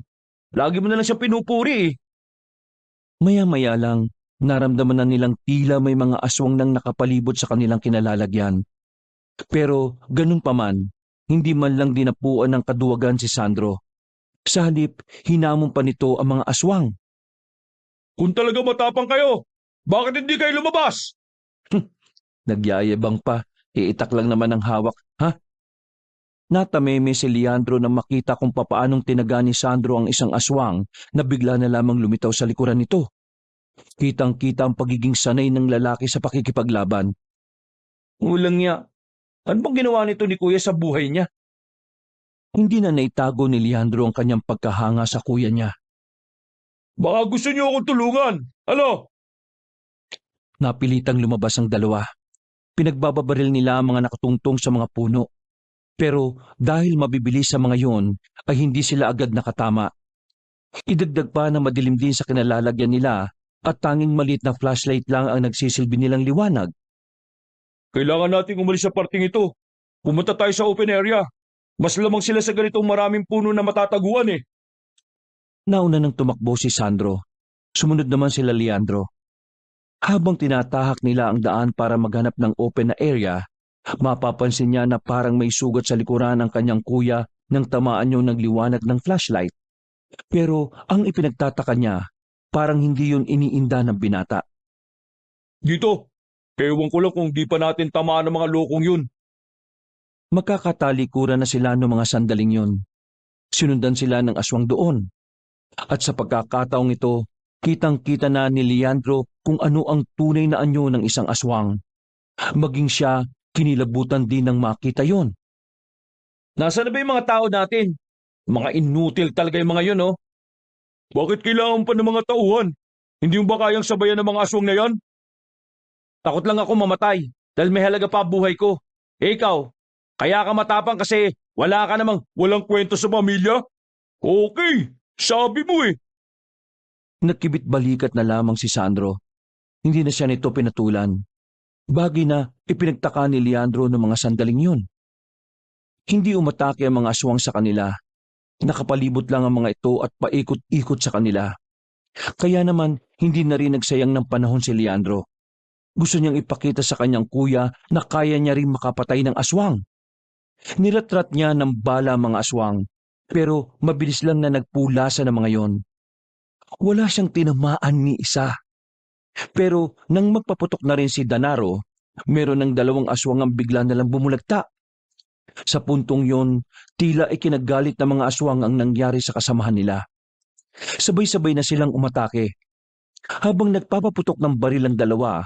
Lagi mo na lang siya pinupuri eh. Maya-maya lang, naramdaman na nilang tila may mga aswang nang nakapalibot sa kanilang kinalalagyan. Pero ganun pa man, hindi man lang dinapuan ng kaduwagan si Sandro. Sa halip, hinamon pa nito ang mga aswang. Kung talaga matapang kayo, bakit hindi kayo lumabas? Nagyayabang pa, iitak lang naman ang hawak, ha? Natameme si Leandro nang makita kung papaanong tinaga ni Sandro ang isang aswang na bigla na lamang lumitaw sa likuran nito. Kitang-kita ang pagiging sanay ng lalaki sa pakikipaglaban. Ulang niya, ano bang ginawa nito ni kuya sa buhay niya? Hindi na naitago ni Leandro ang kanyang pagkahanga sa kuya niya. Baka gusto niyo akong tulungan. Ano? Napilitang lumabas ang dalawa. Pinagbababaril nila ang mga nakatungtong sa mga puno. Pero dahil mabibilis sa mga yon, ay hindi sila agad nakatama. Idagdag pa na madilim din sa kinalalagyan nila at tanging maliit na flashlight lang ang nagsisilbi nilang liwanag. Kailangan nating umalis sa parting ito. Pumunta tayo sa open area. Mas lamang sila sa ganitong maraming puno na matataguan eh. Nauna nang tumakbo si Sandro. Sumunod naman sila Leandro. Habang tinatahak nila ang daan para maghanap ng open na area, mapapansin niya na parang may sugat sa likuran ng kanyang kuya nang tamaan niyo ng liwanag ng flashlight. Pero ang ipinagtataka niya, parang hindi yun iniinda ng binata. Dito, ewan ko lang kung di pa natin tamaan ng mga lokong yun. Magkakatalikuran na sila noong mga sandaling yun. Sinundan sila ng aswang doon. At sa pagkakataong ito, kitang-kita na ni Leandro kung ano ang tunay na anyo ng isang aswang. Maging siya, kinilabutan din ng makita yon. Nasaan na ba yung mga tao natin? Mga inutil talaga yung mga yun, oh. Bakit kailangan pa ng mga tauhan? Hindi mo ba kayang sabayan ng mga aswang na yan? Takot lang ako mamatay dahil may halaga pa buhay ko. Ikaw, kaya ka matapang kasi wala ka namang... Walang kwento sa pamilya? Okay, sabi mo eh. Nagkibit balikat na lamang si Sandro. Hindi na siya nito pinatulan. Bagay na ipinagtaka ni Leandro ng mga sandaling yun. Hindi umatake ang mga aswang sa kanila. Nakapalibot lang ang mga ito at paikot-ikot sa kanila. Kaya naman hindi na rin nagsayang ng panahon si Leandro. Gusto niyang ipakita sa kanyang kuya na kaya niya rin makapatay ng aswang. Niratrat niya ng bala ang mga aswang, pero mabilis lang na nagpulasa ng mga yon. Wala siyang tinamaan ni isa. Pero nang magpaputok na rin si Danaro, meron ng dalawang aswang ang bigla na lang bumulagta. Sa puntong yon, tila ikinagalit ng mga aswang ang nangyari sa kasamahan nila. Sabay-sabay na silang umatake. Habang nagpapaputok ng baril ang dalawa,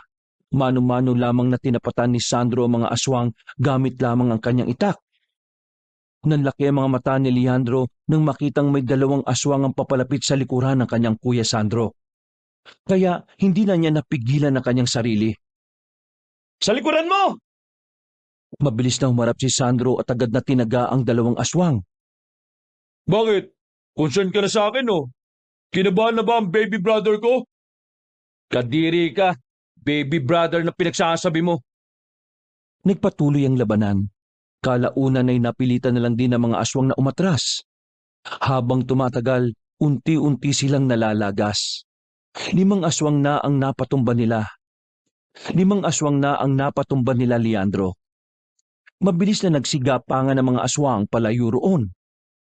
mano-mano lamang na tinapatan ni Sandro ang mga aswang gamit lamang ang kanyang itak. Nanlaki ang mga mata ni Leandro nang makitang may dalawang aswang ang papalapit sa likuran ng kanyang kuya Sandro. Kaya hindi na niya napigilan ang kanyang sarili. Sa likuran mo! Mabilis na humarap si Sandro at agad na tinaga ang dalawang aswang. Bakit? Concern ka na sa akin oh. Kinabahan na ba ang baby brother ko? Kadiri ka, baby brother na pinagsasabi mo. Nagpatuloy ang labanan. Kalaunan ay napilitan na lang din ng mga aswang na umatras. Habang tumatagal, unti-unti silang nalalagas. 5 aswang na ang napatumba nila. 5 aswang na ang napatumba nila, Leandro. Mabilis na nagsigapangan ng mga aswang palayo roon.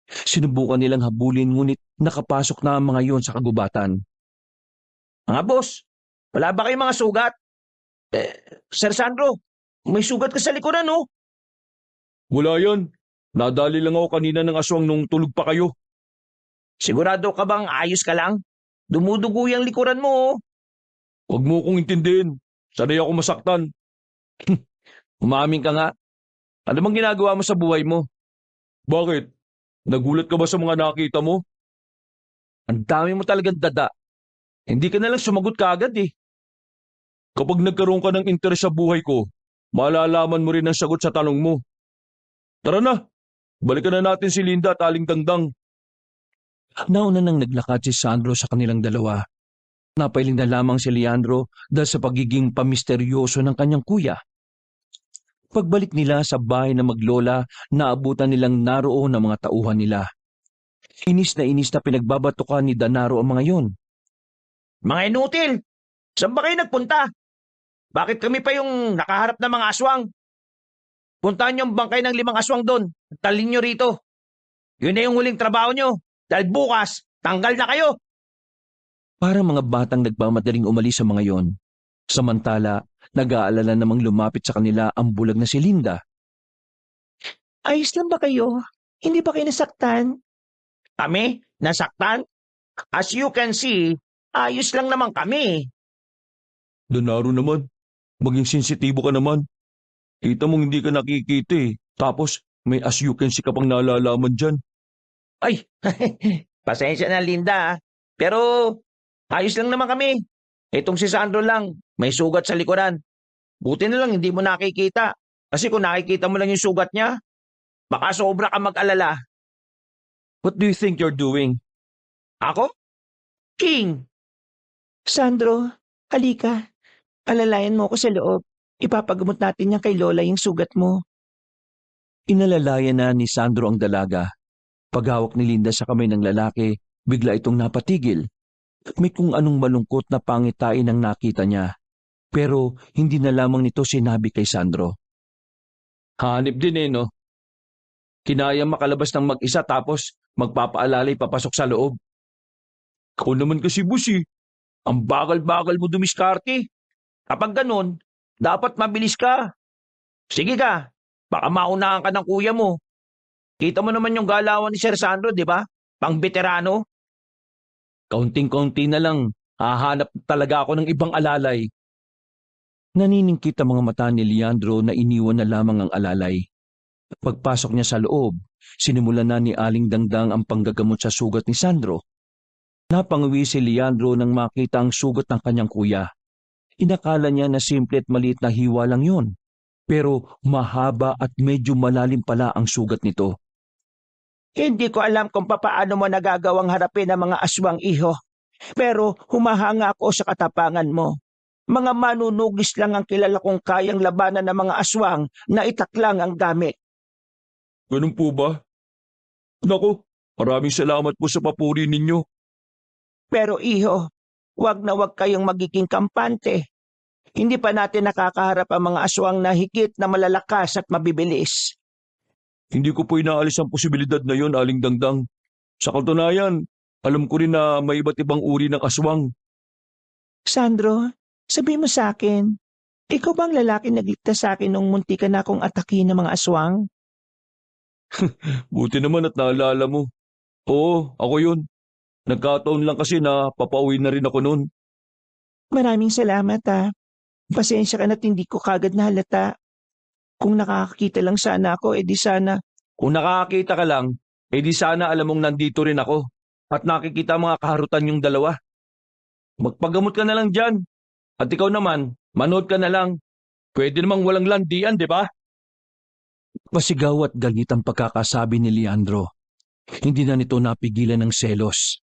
Sinubukan nilang habulin ngunit nakapasok na ang mga yon sa kagubatan. Mga boss, wala ba kayong mga sugat? Sir Sandro, may sugat ka sa likuran, no? Wala yan. Nadali lang ako kanina ng aswang nung tulog pa kayo. Sigurado ka bang ayos ka lang? Dumudugo yung likuran mo, oh. Huwag mo kong intindihin. Sanay ako masaktan. Umamin ka nga. Ano bang ginagawa mo sa buhay mo? Bakit? Nagulat ka ba sa mga nakita mo? Ang dami mo talagang dada. Hindi ka na lang sumagot kaagad eh. Kapag nagkaroon ka ng interes sa buhay ko, malalaman mo rin ang sagot sa tanong mo. Tara na, balikan na natin si Linda at Aling Dangdang. Nauna nang naglakad si Sandro sa kanilang dalawa. Napailing na lamang si Leandro dahil sa pagiging pamisteryoso ng kanyang kuya. Pagbalik nila sa bahay na maglola, naabutan nilang naroon ang mga tauhan nila. Inis na pinagbabatukan ni Danaro ang mga yon. Mga inutil, saan ba kayo nagpunta? Bakit kami pa yung nakaharap ng mga aswang? Puntahan niyo ang bangkay ng 5 aswang doon. Talin niyo rito. Yun na yung huling trabaho niyo. Dahil bukas, tanggal na kayo. Para mga batang nagmamadaling umalis sa mga yon. Samantala, nag-aalala namang lumapit sa kanila ang bulag na si Linda. Ayos lang ba kayo? Hindi ba kayo nasaktan? Kami? Nasaktan? As you can see, ayos lang naman kami. Danaro naman, maging sensitibo ka naman. Kita mong hindi ka nakikita eh. Tapos, may as you can see ka pang nalalaman dyan. Ay, pasensya na Linda, ah. Pero ayos lang naman kami. Itong si Sandro lang, may sugat sa likuran. Buti na lang hindi mo nakikita. Kasi kung nakikita mo lang yung sugat niya, baka sobra ka mag-alala. What do you think you're doing? Ako? King! Sandro, halika. Alalayan mo ko sa loob. Ipapagamot natin yan kay Lola yung sugat mo. Inalalayan na ni Sandro ang dalaga. Paghawak ni Linda sa kamay ng lalaki, bigla itong napatigil. May kung anong malungkot na pangitain ang nakita niya. Pero hindi na lamang nito sinabi kay Sandro. Hanip din eh, no? Kinaya makalabas ng mag-isa tapos magpapaalalay papasok sa loob. Ikaw naman kasi busi. Ang bagal-bagal mo dumiskarte. Kapag ganun, dapat mabilis ka. Sige ka, baka maunahan ka ng kuya mo. Kita mo naman yung galawan ni Sir Sandro, di ba? Pang veterano. Kaunting-kaunti na lang, hahanap talaga ako ng ibang alalay. Naniningkit ang mga mata ni Leandro na iniwan na lamang ang alalay. Pagpasok niya sa loob, sinimulan na ni Aling Dangdang ang panggagamot sa sugat ni Sandro. Napanguwi si Leandro nang makita ang sugat ng kanyang kuya. Inakala niya na simple at maliit na hiwa lang yun. Pero mahaba at medyo malalim pala ang sugat nito. Hindi ko alam kung papaano mo nagagawang harapin ang mga aswang, iho. Pero humahanga ako sa katapangan mo. Mga manunugis lang ang kilala kong kayang labanan ng mga aswang na itaklang ang gamit. Ganun po ba? Naku, maraming salamat po sa papuri ninyo. Pero iho, wag na wag kayong magiging kampante. Hindi pa natin nakakaharap ang mga aswang na higit na malalakas at mabibilis. Hindi ko po inaalis ang posibilidad na yon, Aling Dangdang. Sa katunayan, alam ko rin na may iba't ibang uri ng aswang. Sandro, sabi mo sa akin, ikaw bang lalaki nagligtas sa akin nung munti ka na akong atakin ng mga aswang? Buti naman at naalala mo. Oo, ako yun. Nagkataon lang kasi na papauwi na rin ako noon. Maraming salamat ha. Pasensya ka na't hindi ko kagad nahalata. Kung nakakakita lang sana ako, edi sana. Kung nakakakita ka lang, edi sana alam mong nandito rin ako at nakikita mga kaharutan yung dalawa. Magpagamot ka na lang dyan. At ikaw naman, manood ka na lang. Pwede namang walang landian, di ba? Pasigaw at galit ang pagkakasabi ni Leandro. Hindi na nito napigilan ng selos.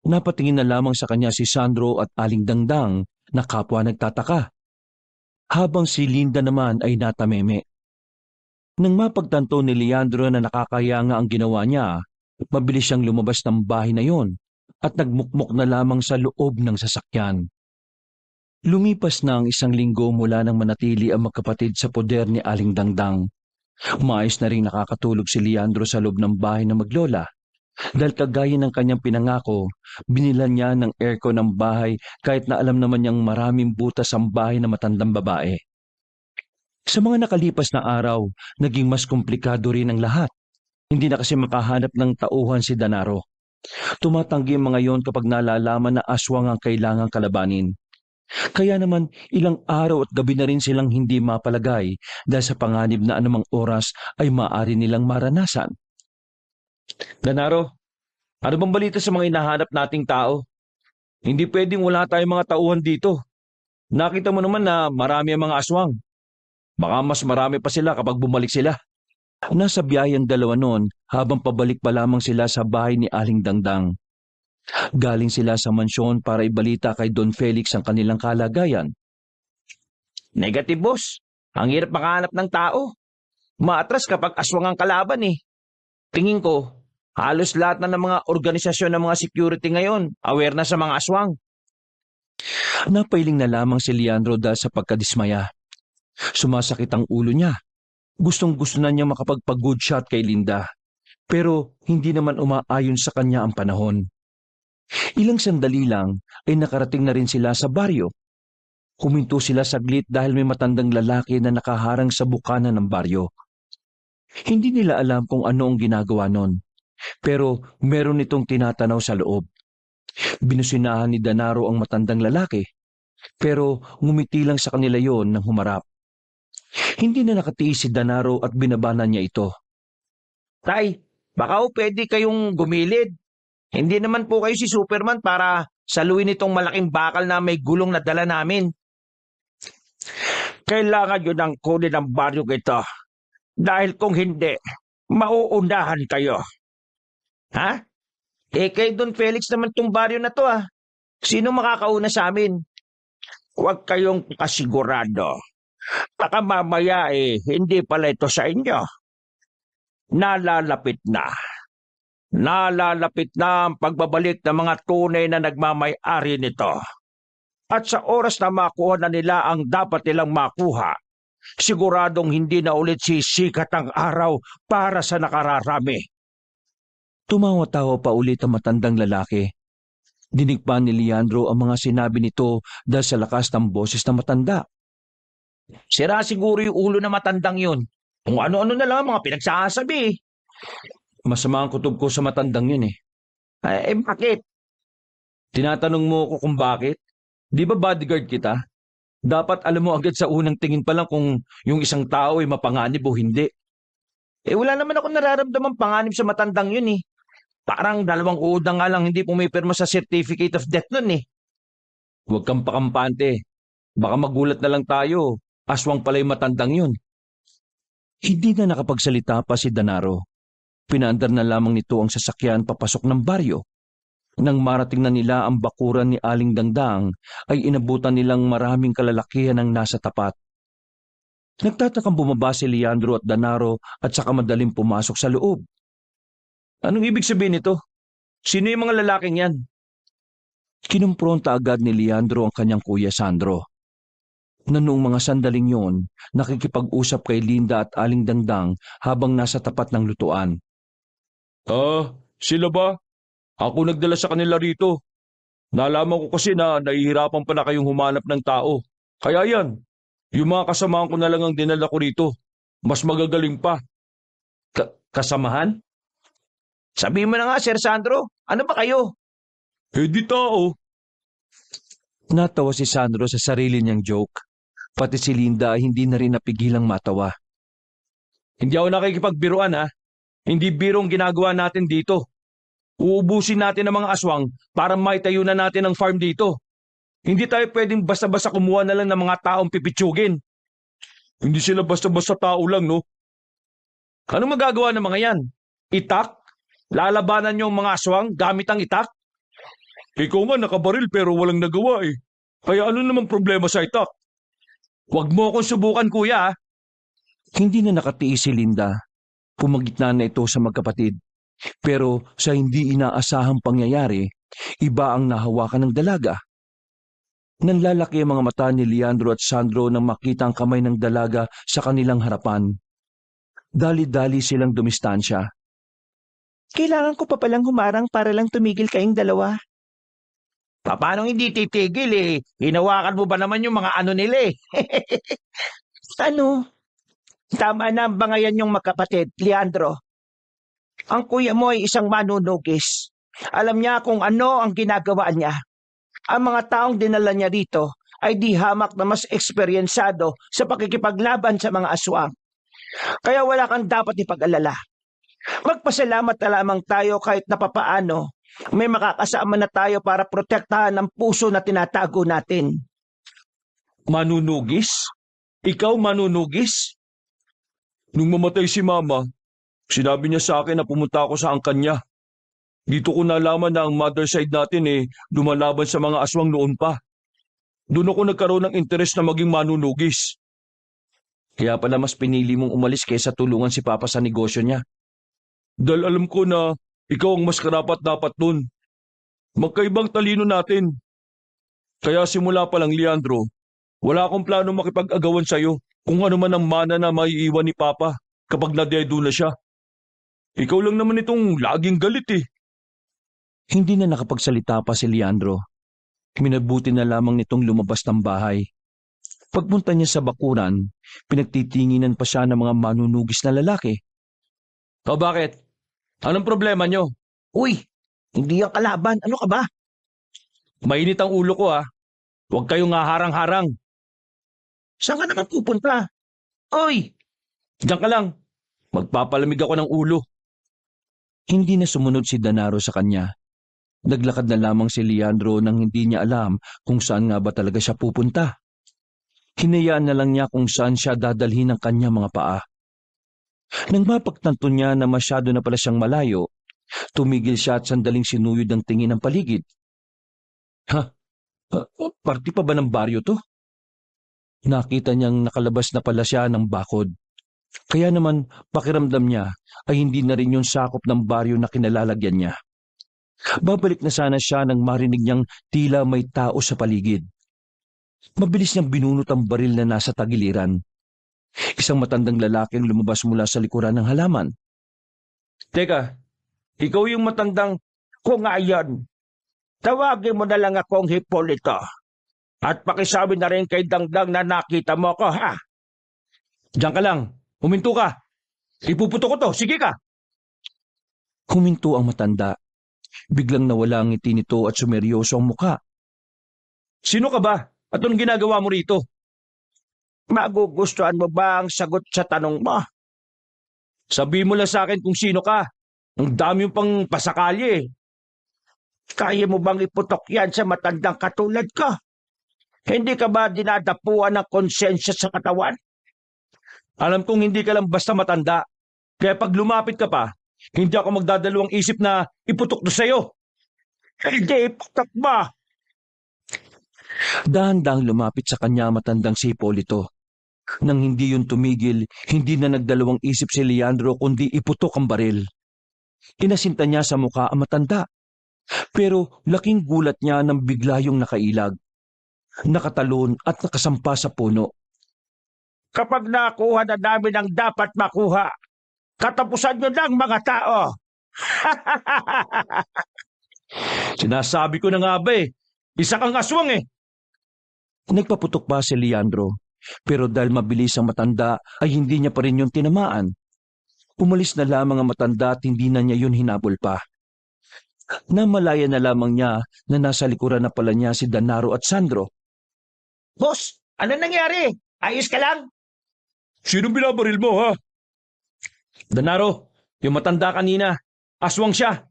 Napatingin na lamang sa kanya si Sandro at Aling Dangdang na kapwa nagtataka. Habang si Linda naman ay natameme. Nang mapagtanto ni Leandro na nakakaya nga ang ginawa niya, mabilis siyang lumabas ng bahay na yon at nagmukmok na lamang sa loob ng sasakyan. Lumipas na ang 1 linggo mula nang manatili ang magkapatid sa poder ni Aling Dangdang. Maayos na rin nakakatulog si Leandro sa loob ng bahay ng maglola. Dahil kagaya ng kanyang pinangako, binilan niya ng aircon ng bahay kahit na alam naman niyang maraming butas ang bahay na matandang babae. Sa mga nakalipas na araw, naging mas komplikado rin ang lahat. Hindi na kasi makahanap ng tauhan si Danaro. Tumatanggi mga yon kapag nalalaman na aswang ang kailangang kalabanin. Kaya naman ilang araw at gabi na rin silang hindi mapalagay dahil sa panganib na anumang oras ay maaari nilang maranasan. Danaro, ano bang balita sa mga hinahanap nating tao? Hindi pwedeng wala tayong mga tauhan dito. Nakita mo naman na marami ang mga aswang. Baka mas marami pa sila kapag bumalik sila. Nasa biyahe ang dalawa noon habang pabalik pa lamang sila sa bahay ni Aling Dangdang. Galing sila sa mansyon para ibalita kay Don Felix ang kanilang kalagayan. Negative, boss. Ang hirap makahanap ng tao. Maatras kapag aswang ang kalaban eh. Tingin ko, halos lahat na ng mga organisasyon ng mga security ngayon aware na sa mga aswang. Napailing na lamang si Leandro dahil sa pagkadismaya. Sumasakit ang ulo niya. Gustong-gusto na niya makapagpa-good shot kay Linda. Pero hindi naman umaayon sa kanya ang panahon. Ilang sandali lang ay nakarating na rin sila sa baryo. Huminto sila saglit dahil may matandang lalaki na nakaharang sa bukana ng baryo. Hindi nila alam kung ano ang ginagawa nun, pero meron itong tinatanaw sa loob. Binusinahan ni Danaro ang matandang lalaki, pero ngumiti lang sa kanila yon nang humarap. Hindi na nakatiis si Danaro at binabanan niya ito. Tay, baka pwede kayong gumilid. Hindi naman po kayo si Superman para saluin itong malaking bakal na may gulong na dala namin. Kailangan yun ang kunin ng baryo ito. Dahil kung hindi, mauunahan kayo. Ha? Kay Don Felix naman tong baryo na to ah. Sino makakauna sa amin? Huwag kayong kasigurado. Baka mamaya hindi pala ito sa inyo. Nalalapit na. Nalalapit na ang pagbabalik ng mga tunay na nagmamay-ari nito. At sa oras na makuha na nila ang dapat nilang makuha, siguradong hindi na ulit sisikat ang araw para sa nakararami. Tumawa-tawa pa ulit ang matandang lalaki. Dinig pa ni Leandro ang mga sinabi nito dahil sa lakas ng boses ng matanda. Sira siguro yung ulo na matandang yun. Kung ano-ano na lang ang mga pinagsasabi. Masama ang kutob ko sa matandang yun eh. Bakit? Tinatanong mo ko kung bakit? Di ba bodyguard kita? Dapat alam mo agad sa unang tingin pa lang kung yung isang tao ay mapanganib o hindi. Wala naman ako nararamdamang panganib sa matandang yun eh. Parang 2 udang nga lang hindi pumipirma sa certificate of death nun eh. Huwag kang pakampante. Baka magulat na lang tayo. Aswang pala yung matandang yun. Hindi na nakapagsalita pa si Danaro. Pinaandar na lamang nito ang sasakyan papasok ng baryo. Nang marating na nila ang bakuran ni Aling Dangdang, ay inabutan nilang maraming kalalakihan ang nasa tapat. Nagtatakang bumaba si Leandro at Danaro at saka madaling pumasok sa loob. Anong ibig sabihin nito? Sino yung mga lalaking yan? Kinumpronta agad ni Leandro ang kanyang kuya Sandro. Na noong mga sandaling yon, nakikipag-usap kay Linda at Aling Dangdang habang nasa tapat ng lutuan. Sila ba? Ako nagdala sa kanila rito. Nalaman ko kasi na nahihirapan pala kayong humanap ng tao. Kaya yan, yung mga kasamahan ko na lang ang dinala ko rito. Mas magagaling pa. Kasamahan? Sabi mo na nga, Sir Sandro. Ano ba kayo? Di tao. Natawa si Sandro sa sarili niyang joke. Pati si Linda ay hindi na rin napigilang matawa. Hindi ako nakikipagbiruan ha. Hindi birong ginagawa natin dito. Uubusin natin ang mga aswang para maitayo na natin ang farm dito. Hindi tayo pwedeng basta-basta kumuha na lang ng mga taong pipitsugin. Hindi sila basta-basta tao lang, no? Ano magagawa ng mga yan? Itak? Lalabanan niyo ang mga aswang gamit ang itak? Ikaw nga nakabaril pero walang nagawa eh. Kaya ano namang problema sa itak? Huwag mo akong subukan, kuya. Hindi na nakatiis si Linda. Pumagitna na ito sa magkapatid. Pero sa hindi inaasahang pangyayari, iba ang nahawakan ng dalaga. Nanlalaki ang mga mata ni Leandro at Sandro nang makita ang kamay ng dalaga sa kanilang harapan. Dali-dali silang dumistansya. Kailangan ko pa palang humarang para lang tumigil kayong dalawa. Paano hindi titigil eh? Hinawakan mo ba naman yung mga ano nila eh? Ano? Tama na ang bangayan yung magkapatid, Leandro. Ang kuya mo ay isang manunugis. Alam niya kung ano ang ginagawa niya. Ang mga taong dinala niya rito ay di hamak na mas eksperyensado sa pakikipaglaban sa mga aswang. Kaya wala kang dapat ipag-alala. Magpasalamat na lamang tayo kahit napapaano. May makakasama na tayo para protektahan ang puso na tinatago natin. Manunugis? Ikaw manunugis? Nung mamatay si Mama, sinabi niya sa akin na pumunta ako sa angkan niya. Dito ko nalaman na ang mother side natin lumalaban sa mga aswang noon pa. Doon ako nagkaroon ng interes na maging manunugis. Kaya pala mas pinili mong umalis kaysa tulungan si Papa sa negosyo niya. Dahil alam ko na ikaw ang mas karapat-dapat dun. Magkaibang talino natin. Kaya simula pa lang, Leandro, wala akong plano makipag-agawan sa'yo kung ano man ang mana na maiiwan ni Papa kapag nadedo na siya. Ikaw lang naman itong laging galit eh. Hindi na nakapagsalita pa si Leandro. Minabuti na lamang nitong lumabas ng bahay. Pagpunta niya sa bakuran, pinagtitinginan pa siya ng mga manunugis na lalaki. O bakit? Anong problema nyo? Uy, hindi ang kalaban. Ano ka ba? Mainit ang ulo ko ah. Huwag kayong haharang-harang. Saan ka naman pupunta? Uy, Diyan ka lang. Magpapalamig ako ng ulo. Hindi na sumunod si Danaro sa kanya. Naglakad na lamang si Leandro nang hindi niya alam kung saan nga ba talaga siya pupunta. Hinayaan na lang niya kung saan siya dadalhin ng kanya mga paa. Nang mapagtanto niya na masyado na pala siyang malayo, tumigil siya at sandaling sinuyod ang tingin ng paligid. Party pa ba ng baryo to? Nakita niyang nakalabas na pala siya ng bakod. Kaya naman pakiramdam niya ay hindi na rin yung sakop ng baryo na kinalalagyan niya. Babalik na sana siya nang marinig niyang tila may tao sa paligid. Mabilis niyang binunot ang baril na nasa tagiliran. Isang matandang lalaki ang lumabas mula sa likuran ng halaman. Teka, ikaw yung matandang... kung nga yan, tawagin mo na lang akong Hipolito. At pakisabi na rin kay Dangdang na nakita mo ko, ha? Diyan ka lang. Huminto ka. Ipuputo ko to. Sige ka. Huminto ang matanda. Biglang nawala ang ngiti nito at sumeryoso ang muka. Sino ka ba? At anong ginagawa mo rito? Magugustuhan mo ba ang sagot sa tanong mo? Sabi mo lang sa akin kung sino ka. Ang dami yung pang pasakali eh. Kaya mo bang iputok yan sa matandang katulad ko? Hindi ka ba dinadapuan ng konsensya sa katawan? Alam kong hindi ka lang basta matanda. Kaya pag lumapit ka pa, hindi ako magdadalawang isip na iputok na sa'yo. Hindi iputok mo! Dahan-dahang lumapit sa kanya ang matandang si Hipolito. Nang hindi yun tumigil, hindi na nagdalawang isip si Leandro kundi iputok ang baril. Inasinta niya sa mukha ang matanda. Pero laking gulat niya nang bigla yung nakailag. Nakatalon at nakasampa sa puno. Kapag nakuha na namin ang dapat makuha, katapusan nyo lang mga tao! Sinasabi ko na nga ba eh. Isa kang aswang eh. Nagpaputok pa si Leandro. Pero dahil mabilis ang matanda ay hindi niya pa rin yung tinamaan. Umalis na lamang ang matanda at hindi na niya yun hinabol pa. Namalaya na lamang niya na nasa likuran na pala niya si Danaro at Sandro. Boss, ano nangyari? Ayos ka lang? Sino binabaril mo ha? Danaro, yung matanda kanina. Aswang siya.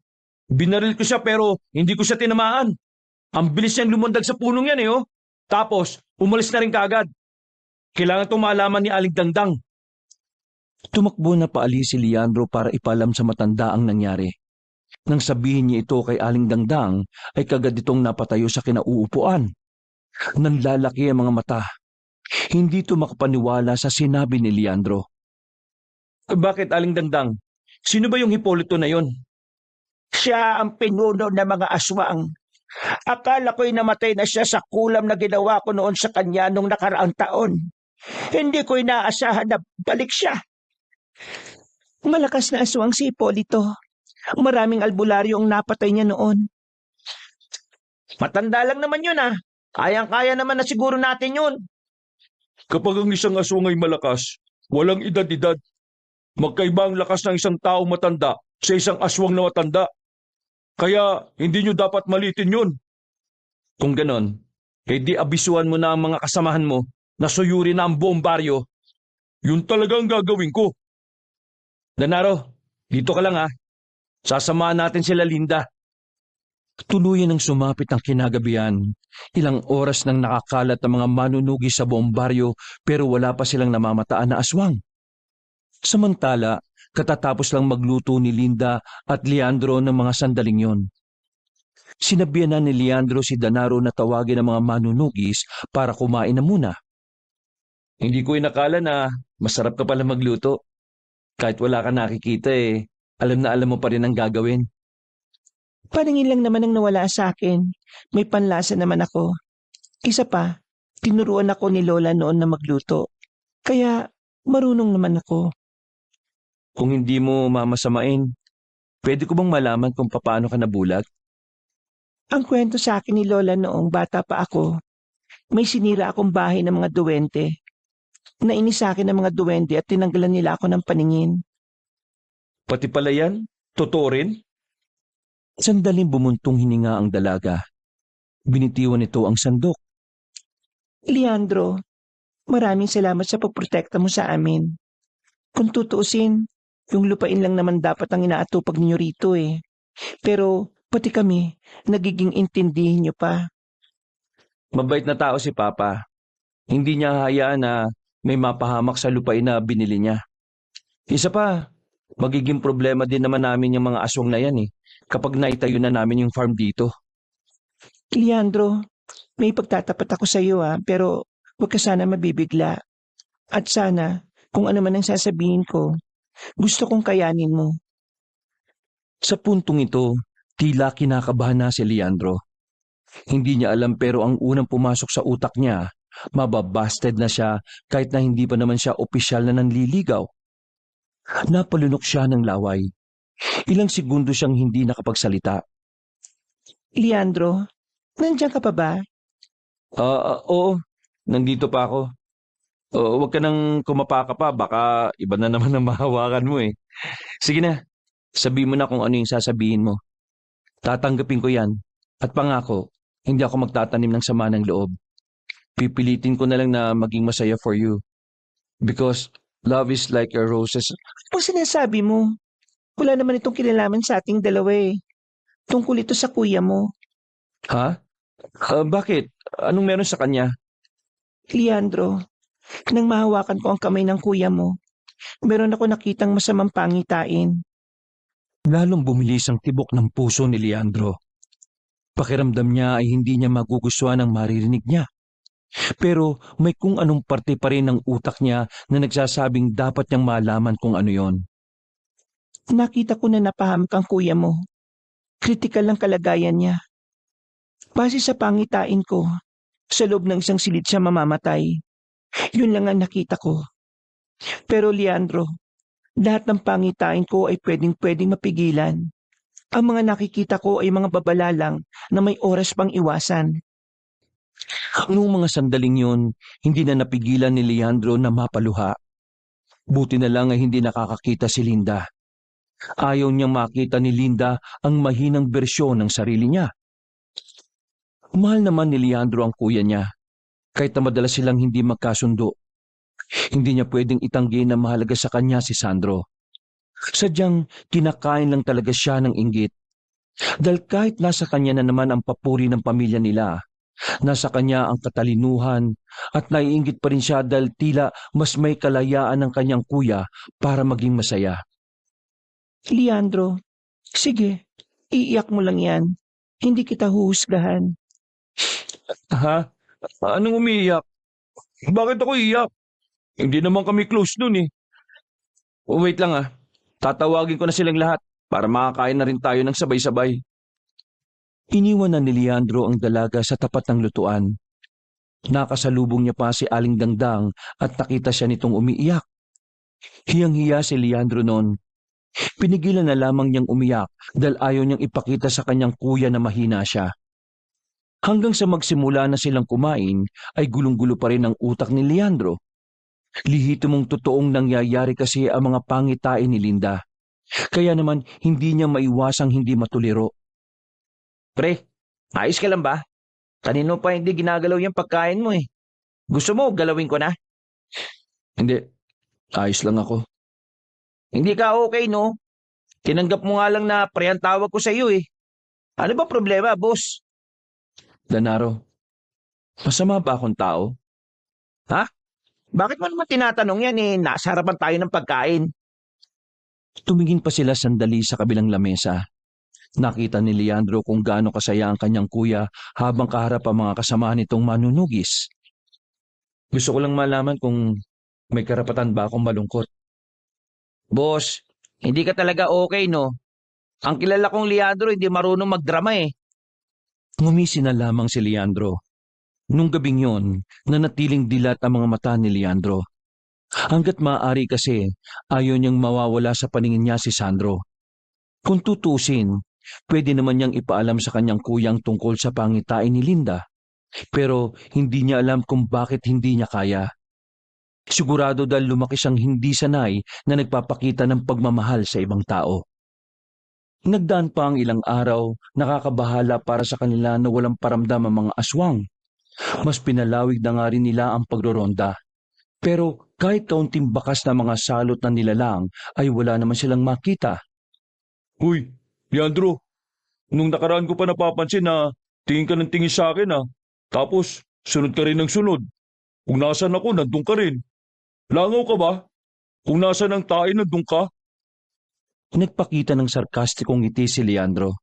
Binaril ko siya pero hindi ko siya tinamaan. Ang bilis niyang lumundag sa punong yan eh oh. Tapos, umalis na rin kaagad. Kailangan itong malaman ni Aling Dangdang. Tumakbo na paalis si Leandro para ipalam sa matanda ang nangyari. Nang sabihin niya ito kay Aling Dangdang, ay kagad itong napatayo sa kinauupuan. Nanlalaki ang mga mata. Hindi ito makapaniwala sa sinabi ni Leandro. Bakit Aling Dangdang? Sino ba yung Hipolito na yon? Siya ang pinuno ng mga aswang. Akala ko'y namatay na siya sa kulam na ginawa ko noon sa kanya nung nakaraang taon. Hindi ko inaasahan na balik siya. Malakas na aswang si Hipolito. Maraming albularyo ang napatay niya noon. Matanda lang naman yun ah. Kayang-kaya naman na siguro natin yun. Kapag ang isang aswang ay malakas, walang edad-edad. Magkaiba ang lakas ng isang taong matanda sa isang aswang na matanda. Kaya hindi nyo dapat malitin yun. Kung ganon, di abisuhan mo na ang mga kasamahan mo na suyuri na ang buong baryo. Yun talaga ang gagawin ko. Danaro, dito ka lang ha. Sasamahan natin sila Linda. Tuluyan ng sumapit ang kinagabihan. Ilang oras nang nakakalat ang mga manunugi sa buong baryo pero wala pa silang namamataan na aswang. Samantala, katatapos lang magluto ni Linda at Leandro ng mga sandaling yon. Sinabihan na ni Leandro si Danaro na tawagin ang mga manunugis para kumain na muna. Hindi ko inakala na masarap ka pala magluto. Kahit wala ka nakikita alam na alam mo pa rin ang gagawin. Paningin lang naman ang nawala sa akin. May panlasa naman ako. Isa pa, tinuruan ako ni Lola noon na magluto. Kaya marunong naman ako. Kung hindi mo mamasamain, pwede ko bang malaman kung paano ka nabulag? Ang kwento sa akin ni Lola noong bata pa ako, may sinira akong bahay ng mga duwende. Nainis sa akin ng mga duwende at tinanggalan nila ako ng paningin. Pati pala yan? Totoo rin? Sandaling bumuntong hininga ang dalaga. Binitiwan nito ang sandok. Leandro, maraming salamat sa pagprotekta mo sa amin. Kung tutuusin, yung lupain lang naman dapat ang inaatupag ninyo rito eh. Pero pati kami, nagiging intindihin nyo pa. Mabait na tao si Papa. Hindi niya hayaan na may mapahamak sa lupain na binili niya. Isa pa, magiging problema din naman namin yung mga aswang na yan kapag naitayo na namin yung farm dito. Leandro, may pagtatapat ako sa iyo pero huwag ka sana mabibigla. At sana, kung ano man ang sasabihin ko, gusto kong kayanin mo. Sa puntong ito, tila kinakabahan na si Leandro. Hindi niya alam pero ang unang pumasok sa utak niya, mababasted na siya kahit na hindi pa naman siya opisyal na nanliligaw. Napalunok siya ng laway. Ilang segundo siyang hindi nakapagsalita. Leandro, nandiyan ka pa ba? Oo, nandito pa ako. Huwag ka nang kumapaka pa, baka iba na naman ang mahawakan mo Sige na, sabihin mo na kung ano yung sasabihin mo. Tatanggapin ko yan at pangako, hindi ako magtatanim ng sama ng loob. Pipilitin ko na lang na maging masaya for you. Because love is like your roses. Ano sinasabi mo? Wala naman itong kinalaman sa ating dalawa Tungkol ito sa kuya mo. Ha? Bakit? Anong meron sa kanya? Leandro, nang mahawakan ko ang kamay ng kuya mo, meron ako nakitang masamang pangitain. Lalong bumilis ang tibok ng puso ni Leandro. Pakiramdam niya ay hindi niya magugustuhan ang maririnig niya. Pero may kung anong parte pa rin ng utak niya na nagsasabing dapat niyang malaman kung ano yon. Nakita ko na napahamak ang kuya mo. Kritikal ang kalagayan niya. Base sa pangitain ko, sa loob ng isang silid siya mamamatay. Yun lang ang nakita ko. Pero Leandro, lahat ng pangitain ko ay pwedeng mapigilan. Ang mga nakikita ko ay mga babala lang na may oras pang iwasan. Noong mga sandaling yun, hindi na napigilan ni Leandro na mapaluha. Buti na lang ay hindi nakakakita si Linda. Ayaw niyang makita ni Linda ang mahinang bersyon ng sarili niya. Mahal naman ni Leandro ang kuya niya, kahit na madalas silang hindi magkasundo. Hindi niya pwedeng itanggi na mahalaga sa kanya si Sandro. Sadyang kinakain lang talaga siya ng inggit. Dahil kahit nasa kanya na naman ang papuri ng pamilya nila, nasa kanya ang katalinuhan at naiinggit pa rin siya dahil tila mas may kalayaan ng kanyang kuya para maging masaya. Leandro, sige, iiyak mo lang yan. Hindi kita huhusgahan. Ha? Anong umiiyak? Bakit ako iyak? Hindi naman kami close nun Wait lang Tatawagin ko na silang lahat. para makakain na rin tayo ng sabay-sabay. Iniwan na ni Leandro ang dalaga sa tapat ng lutuan. Nakasalubong niya pa si Aling Dangdang at nakita siya nitong umiiyak. Hiyang-hiya si Leandro noon. Pinigilan na lamang niyang umiyak dahil ayaw niyang ipakita sa kanyang kuya na mahina siya. Hanggang sa magsimula na silang kumain ay gulong-gulo pa rin ang utak ni Leandro. Lihitimong totoong nangyayari kasi ang mga pangitain ni Linda. Kaya naman hindi niya maiwasang hindi matuliro. Pre, ayos ka lang ba? Kanino pa hindi ginagalaw yung pagkain mo eh. Gusto mo, galawin ko na? Hindi, ayos lang ako. Hindi ka okay, no? Tinanggap mo nga lang na pre ang tawag ko sa iyo eh. Ano ba problema, boss? Danaro, masama ba akong tao? Bakit mo naman tinatanong yan eh? Nasa harapan tayo ng pagkain. Tumingin pa sila sandali sa kabilang lamesa. Nakita ni Leandro kung gaano kasaya ang kanyang kuya habang kaharap ang mga kasama nitong manunugis. Gusto ko lang malaman kung may karapatan ba akong malungkot. Boss, hindi ka talaga okay, no? Ang kilala kong Leandro hindi marunong magdrama eh. Ngumisi na lamang si Leandro. Nung gabing yon, nanatiling dilat ang mga mata ni Leandro. Hanggat maaari kasi, ayaw niyang mawawala sa paningin niya si Sandro. Kung tutusin, pwede naman niyang ipaalam sa kanyang kuyang tungkol sa pangitain ni Linda. Pero hindi niya alam kung bakit hindi niya kaya. Sigurado dahil lumaki siyang hindi sanay na nagpapakita ng pagmamahal sa ibang tao. Nagdaan pa ang ilang araw, nakakabahala para sa kanila na walang paramdam ang mga aswang. Mas pinalawig na nga rin nila ang pagroronda. Pero kahit kaunting bakas na mga salot na nilalang ay wala naman silang makita. Uy, Leandro, nung nakaraan ko pa napapansin na tingin ka ng tingin sa akin Tapos, sunod ka rin ng sunod. Kung nasan ako, nandun ka rin. Langaw ka ba? Kung nasan ang tae, nandun ka? Nagpakita ng sarkastikong ngiti si Leandro.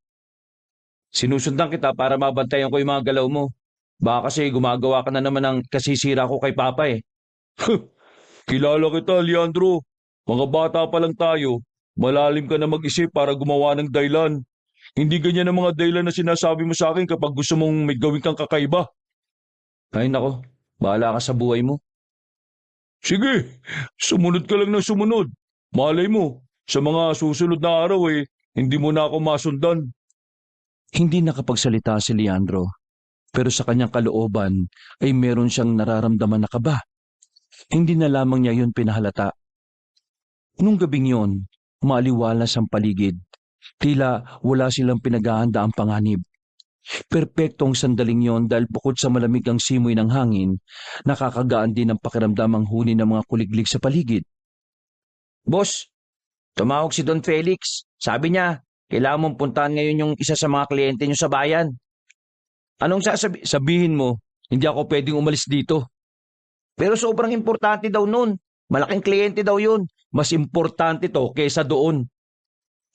Sinusundan kita para mabantayan ko yung mga galaw mo. Baka kasi gumagawa ka na naman ng kasisira ko kay Papa eh. Kilala kita, Leandro. Mga bata pa lang tayo. Malalim ka na mag-isip para gumawa ng dahilan. Hindi ganyan ang mga dahilan na sinasabi mo sa akin kapag gusto mong may gawin kang kakaiba. Ay nako, bahala ka sa buhay mo. Sige, sumunod ka lang ng sumunod. Malay mo, sa mga susunod na araw hindi mo na ako masundan. Hindi nakapagsalita si Leandro, pero sa kanyang kalooban ay meron siyang nararamdaman na kaba. Hindi na lamang niya yun pinahalata. Nung gabing yon, maaliwalas ang paligid. Tila wala silang pinaghahanda ang panganib. Perpektong sandaling yon dahil bukod sa malamig ang simoy ng hangin, nakakagaan din ang pakiramdam ang huni ng mga kuliglig sa paligid. Boss, tumawag si Don Felix. Sabi niya, kailangan mong puntahan ngayon yung isa sa mga kliyente niyo sa bayan. Anong Sabihin mo, hindi ako pwedeng umalis dito. Pero sobrang importante daw nun. Malaking kliyente daw yun. Mas importante to kaysa doon.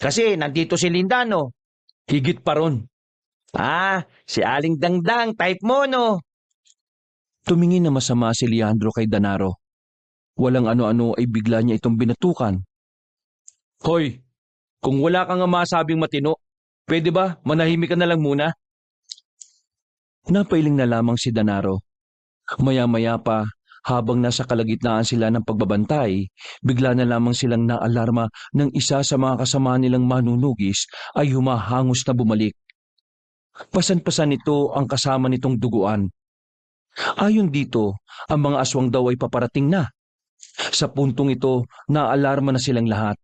Kasi nandito si Linda, no? Higit pa ron. Si Aling Dangdang, type mo, no? Tumingin na masama si Leandro kay Danaro. Walang ano-ano ay bigla niya itong binatukan. Hoy, kung wala kang nga masabing matino, pwede ba manahimik ka na lang muna? Napailing na lamang si Danaro. Maya-maya pa, habang nasa kalagitnaan sila ng pagbabantay, bigla na lamang silang naalarma ng isa sa mga kasama nilang manunugis ay humahangos na bumalik. Pasan-pasan nito ang kasama nitong duguan. Ayon dito, ang mga aswang daw ay paparating na. Sa puntong ito, naalarma na silang lahat.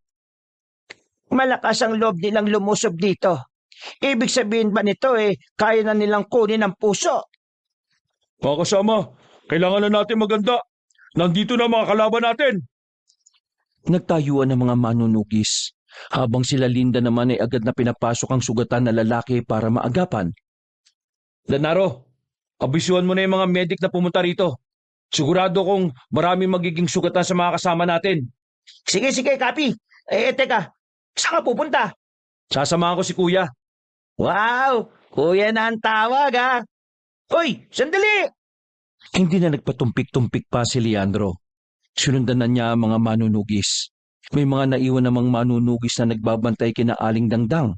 Malakas ang loob nilang lumusob dito. Ibig sabihin ba nito kaya na nilang kunin ang puso? Mga kasama, kailangan na natin maganda. Nandito na mga kalaban natin. Nagtayuan ng mga manunugis, habang sila Linda naman ay agad na pinapasok ang sugatan na lalaki para maagapan. Danaro, abisuhan mo na yung mga medic na pumunta rito. Sigurado kong maraming magiging sugatan sa mga kasama natin. Sige, Kapi. Teka, saan ka pupunta? Sasamahan ko si Kuya. Wow, kuya na ang tawag Hoy, sandali! Hindi na nagpatumpik-tumpik pa si Leandro. Sinundan na niya ang mga manunugis. May mga naiwan namang manunugis na nagbabantay kina Aling Dangdang.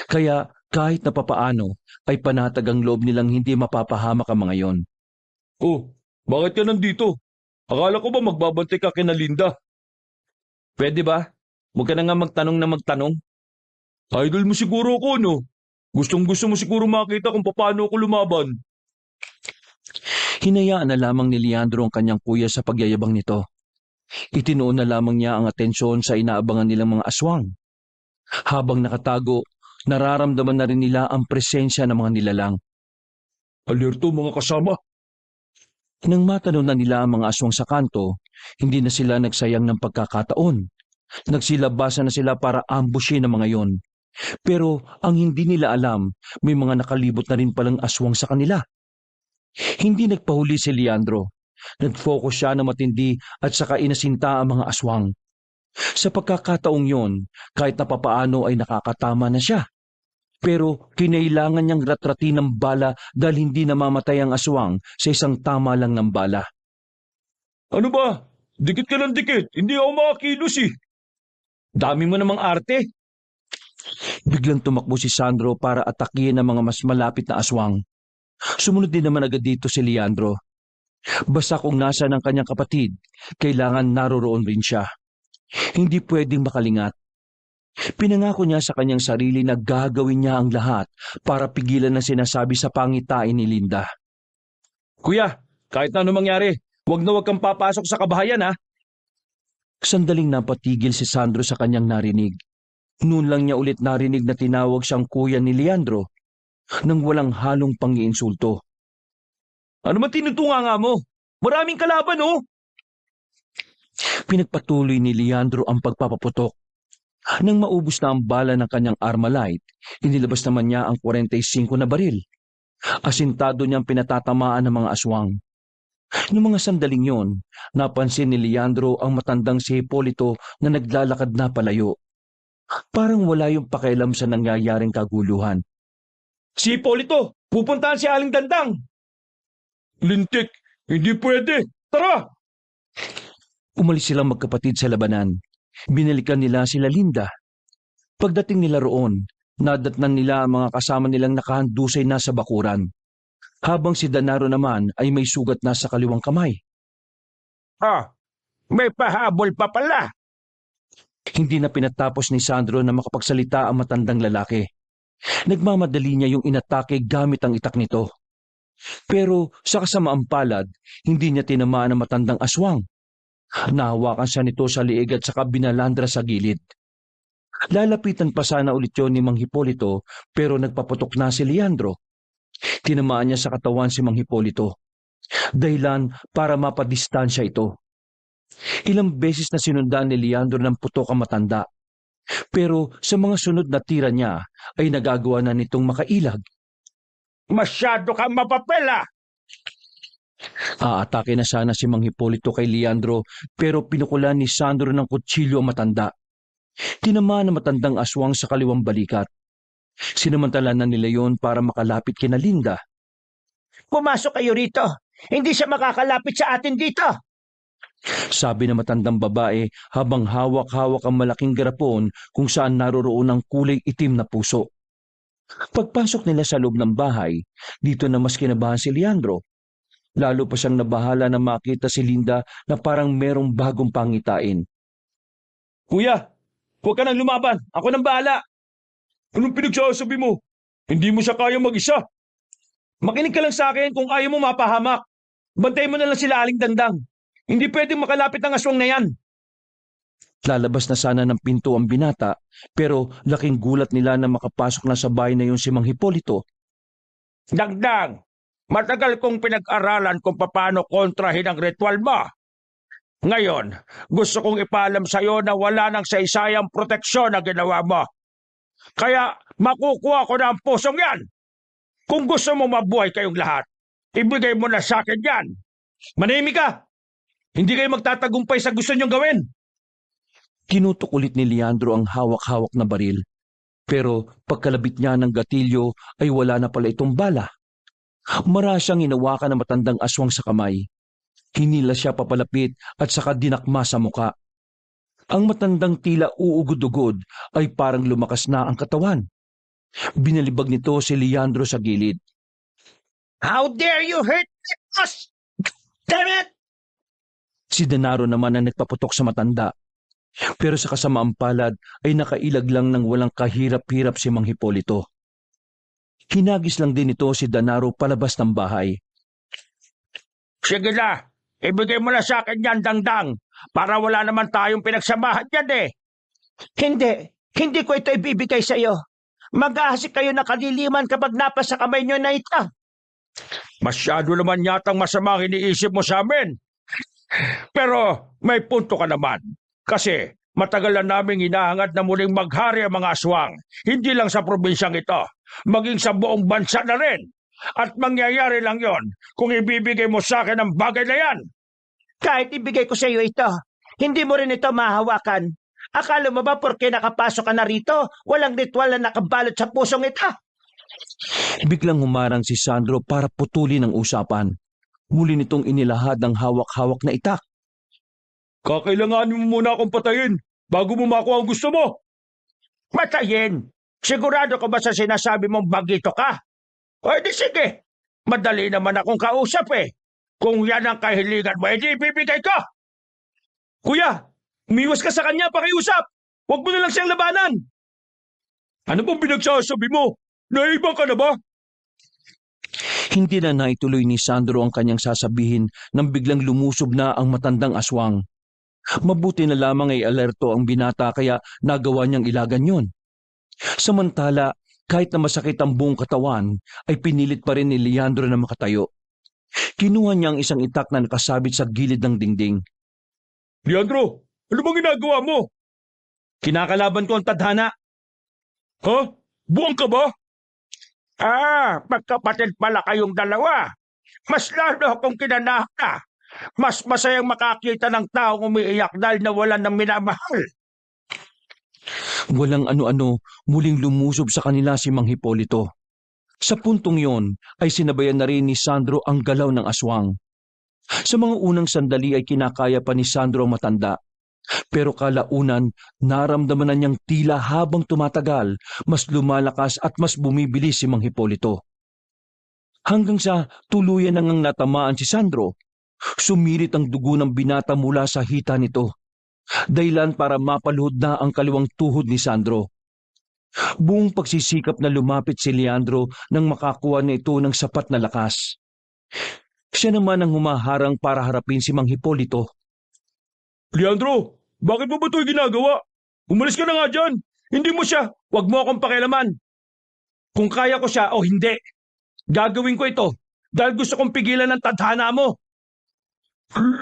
Kaya kahit na papaano ay panatag ang loob nilang hindi mapapahamak ang mga yon. Oh, bakit ka nandito? Akala ko ba magbabantay ka kina Linda? Pwede ba? Huwag ka na nga magtanong na magtanong. Idol mo siguro ako, no? Gustong-gusto mo siguro makita kung paano ako lumaban. Hinayaan na lamang ni Leandro ang kanyang kuya sa pagyayabang nito. Itinuon na lamang niya ang atensyon sa inaabangan nilang mga aswang. Habang nakatago, nararamdaman na rin nila ang presensya ng mga nilalang. Alerto mga kasama. Nang matanong na nila ang mga aswang sa kanto, hindi na sila nagsayang ng pagkakataon. Nagsilabasan na sila para ambushin ang mga yon. Pero ang hindi nila alam, may mga nakalibot na rin palang aswang sa kanila. Hindi nagpahuli si Leandro. Nag-focus siya na matindi at saka inasinta ang mga aswang. Sa pagkakataong yon, kahit na papaano ay nakakatama na siya. Pero kinailangan niyang ratratin ng bala dahil hindi namamatay ang aswang sa isang tama lang ng bala. Ano ba? Dikit ka ng dikit. Hindi ako makakilos eh. Dami mo namang arte. Biglang tumakbo si Sandro para atakihin ang mga mas malapit na aswang. Sumunod din naman agad dito si Leandro. Basta kung nasa ng kanyang kapatid, kailangan naroroon rin siya. Hindi pwedeng makalingat. Pinangako niya sa kanyang sarili na gagawin niya ang lahat para pigilan ang sinasabi sa pangitain ni Linda. Kuya, kahit na ano mangyari, huwag na huwag kang papasok sa kabahayan ha. Sandaling napatigil si Sandro sa kanyang narinig. Noon lang niya ulit narinig na tinawag siyang kuya ni Leandro nang walang halong pangiinsulto. Ano man tinutunga nga mo? Maraming kalaban oh. Pinagpatuloy ni Leandro ang pagpapaputok. Nang maubos na ang bala ng kanyang Armalite, inilabas naman niya ang 45 na baril. Asintado niyang pinatatamaan ng mga aswang. Noong mga sandaling yon, napansin ni Leandro ang matandang si Hipolito na naglalakad na palayo. Parang wala yung pakialam sa nangyayaring kaguluhan. Si Hipolito, pupuntahan si Aling Dandang. Lintik, hindi pwede. Tara! Umalis silang magkapatid sa labanan. Binalikan nila sila Linda. Pagdating nila roon, nadatnan nila ang mga kasama nilang nakahandusay na sa bakuran. Habang si Danaro naman ay may sugat na sa kaliwang kamay. May pahabol pa pala. Hindi na pinatapos ni Sandro na makapagsalita ang matandang lalaki. Nagmamadali niya yung inatake gamit ang itak nito. Pero sa kasamaang palad, hindi niya tinamaan ang matandang aswang. Nahawakan siya nito sa liig at saka binalandra sa gilid. Lalapitan pa sana ulit yun ni Mang Hipolito pero nagpaputok na si Leandro. Tinamaan niya sa katawan si Mang Hipolito. Dahilan para mapadistansya ito. Ilang beses na sinundan ni Leandro ng putok ang matanda. Pero sa mga sunod na tira niya ay nagagawa na nitong makailag. Masyado kang mapapela. Aatake na sana si Mang Hipolito kay Leandro pero pinukulan ni Sandro ng kutsilyo ang matanda. Tinamaan ang matandang aswang sa kaliwang balikat. Sinamantala na nila yon para makalapit kina Linda. Pumasok kayo rito. Hindi siya makakalapit sa atin dito. Sabi ng matandang babae habang hawak-hawak ang malaking garapon kung saan naroroon ang kulay itim na puso. Pagpasok nila sa loob ng bahay, dito na mas kinabahan si Leandro. Lalo pa siyang nabahala na makita si Linda na parang merong bagong pangitain. Kuya, huwag ka nang lumaban. Ako nang bahala. Anong pinagsasabi mo? Hindi mo siya kaya mag-isa. Makinig ka lang sa akin kung ayaw mo mapahamak. Bantay mo na lang sila Aling Dandang. Hindi pwedeng makalapit ang aswang na yan. Lalabas na sana ng pinto ang binata pero laking gulat nila na makapasok na sa bahay na yun si Mang Hipolito. Dagdang, matagal kong pinag-aralan kung paano kontrahin ang ritual mo. Ngayon, gusto kong ipaalam sa iyo na wala nang saysayang proteksyon na ginawa mo. Kaya makukuha ko na ang pusong yan. Kung gusto mo mabuhay kayong lahat, ibigay mo na sa akin yan. Manahimik ka! Hindi kayo magtatagumpay sa gusto niyong gawin. Kinutok ulit ni Leandro ang hawak-hawak na baril. Pero pagkalabit niya ng gatilyo ay wala na pala itong bala. Mara siyang hinawakan ng matandang aswang sa kamay. Hinila siya papalapit at saka dinakma sa muka. Ang matandang tila uugod-ugod ay parang lumakas na ang katawan. Binalibag nito si Leandro sa gilid. How dare you hurt my boss? Damn it! Si Denaro naman ang nagpaputok sa matanda. Pero sa kasamaang palad ay nakailag lang ng walang kahirap-hirap si Mang Hipolito. Hinagis lang din ito si Denaro palabas ng bahay. Sige na, ibigay mo na sa akin yan, Dangdang, para wala naman tayong pinagsamahan yan eh. Hindi ko ito ibibigay sa iyo. Mag-aasik kayo na kaliliman kapag napasa kamay nyo na ito. Masyado naman yatang masama ang iniisip mo sa amin. Pero may punto ka naman. Kasi matagal na naming hinahangad na muling maghari ang mga aswang. Hindi lang sa probinsyang ito, maging sa buong bansa na rin. At mangyayari lang yon kung ibibigay mo sa akin ang bagay na yan. Kahit ibigay ko sa iyo ito, hindi mo rin ito mahawakan. Akala mo ba porke nakapasok ka na rito, walang ritual na nakabalot sa pusong ito? Biglang humarang si Sandro para putulin ang usapan. Muli nitong inilahad ang hawak-hawak na itak. Kakailanganin mo muna akong patayin bago mo makuha ang gusto mo. Matayin? Sigurado ka ba sa sinasabi mong bagito ka? O di sige, madali naman akong kausap eh. Kung yan ang kahilingan mo, edi ibibigay ko. Kuya, umiwas ka sa kanya pakiusap. Huwag mo na lang siyang labanan. Ano bang pinagsasabi mo? Naibang ka na ba? Hindi na naituloy ni Sandro ang kanyang sasabihin nang biglang lumusob na ang matandang aswang. Mabuti na lamang ay alerto ang binata kaya nagawa niyang ilagan yon. Samantala, kahit na masakit ang buong katawan, ay pinilit pa rin ni Leandro na makatayo. Kinuha niya ang isang itak na nakasabit sa gilid ng dingding. Leandro, ano bang ginagawa mo? Kinakalaban ko ang tadhana. Ha? Buwang ka ba? Magkapatid pala kayong dalawa. Mas lalo akong kinanaka. Mas masayang makakita ng taong umiiyak dahil nawalan ng minamahal. Walang ano-ano, muling lumusob sa kanila si Mang Hipolito. Sa puntong yon ay sinabayan na rin ni Sandro ang galaw ng aswang. Sa mga unang sandali ay kinakaya pa ni Sandro ang matanda. Pero kalaunan, naramdaman na niyang tila habang tumatagal, mas lumalakas at mas bumibilis si Mang Hipolito. Hanggang sa tuluyan nang natamaan si Sandro, sumirit ang dugo ng binata mula sa hita nito. Dahilan para mapaluhod na ang kaliwang tuhod ni Sandro. Buong pagsisikap na lumapit si Leandro nang makakuha na ito ng sapat na lakas. Siya naman ang humaharang para harapin si Mang Hipolito. Leandro, bakit mo ba ito'y ginagawa? Umalis ka na nga dyan. Hindi mo siya. Huwag mo akong pakialaman. Kung kaya ko siya o hindi, gagawin ko ito dahil gusto kong pigilan ang tadhana mo.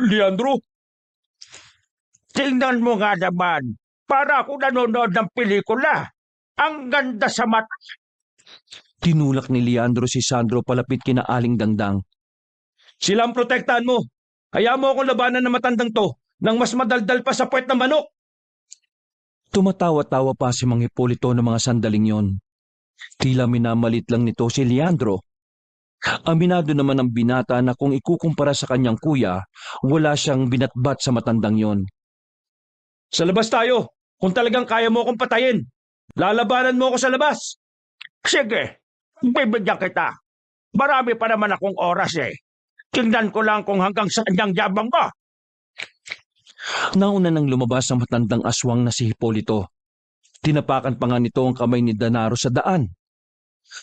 Leandro? Tingnan mo nga naman, para ako nanonood ng pelikula. Ang ganda sa mata. Tinulak ni Leandro si Sandro palapit kina Aling Dangdang. Sila ang protektahan mo. Hayaan mo akong labanan ng matandang to nang mas madaldal pa sa puwet ng manok. Tumatawa-tawa pa si Mang Hipolito ng mga sandaling yon. Tila minamalit lang nito si Leandro. Aminado naman ang binata na kung ikukumpara sa kanyang kuya, wala siyang binatbat sa matandang yon. Sa labas tayo. Kung talagang kaya mo akong patayin, lalabanan mo ako sa labas. Sige, bibigyan kita. Marami pa naman akong oras eh. Tingnan ko lang kung hanggang saan niyang yabang mo. Nauna nang lumabas ang matandang aswang na si Hipolito. Tinapakan pa nga nito ang kamay ni Denaro sa daan.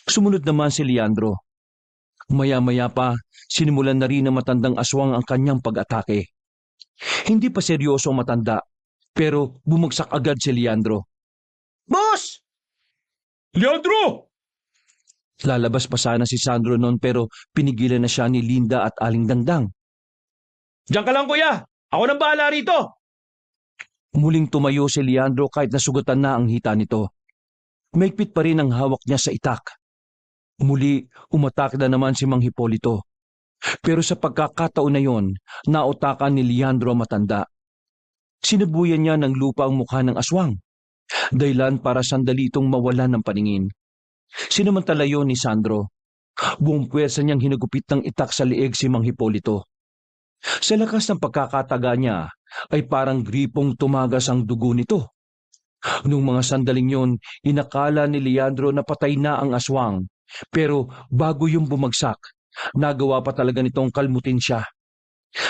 Sumunod naman si Leandro. Maya-maya pa, sinimulan na rin ng matandang aswang ang kanyang pag-atake. Hindi pa seryoso ang matanda, pero bumagsak agad si Leandro. Boss! Leandro! Lalabas pa sana si Sandro noon pero pinigilan na siya ni Linda at Aling Dangdang. Diyan ka lang kuya. Ako nang bahala rito. Muling tumayo si Leandro kahit nasugatan na ang hita nito. Maigpit pa rin ang hawak niya sa itak. Muli, umatak na naman si Mang Hipolito. Pero sa pagkakataon na yon, nautakan ni Leandro ang matanda. Sinabuyan niya ng lupa ang mukha ng aswang. Dahilan para sandali itong mawalan ng paningin. Sinamantala yon ni Sandro. Buong puwersa niyang hinagupit ng itak sa lieg si Mang Hipolito. Sa lakas ng pagkakataga niya, ay parang gripong tumagas ang dugo nito. Nung mga sandaling yon, inakala ni Leandro na patay na ang aswang. Pero bago yung bumagsak, nagawa pa talaga nitong kalmutin siya.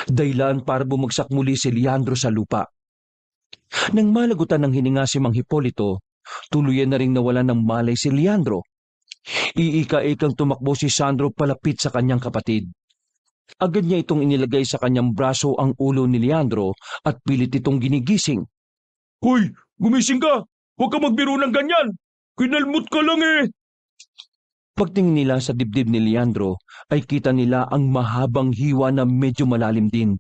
Dahilan para bumagsak muli si Leandro sa lupa. Nang malagutan ng hininga si Mang Hipolito, tuluyan na ring nawala ng malay si Leandro. Iika-ikang tumakbo si Sandro palapit sa kanyang kapatid. Agad niya itong inilagay sa kanyang braso ang ulo ni Leandro at pilit itong ginigising. Hoy, gumising ka! Huwag ka magbiro ng ganyan! Kinalmot ka lang eh! Pagtingin nila sa dibdib ni Leandro ay kita nila ang mahabang hiwa na medyo malalim din.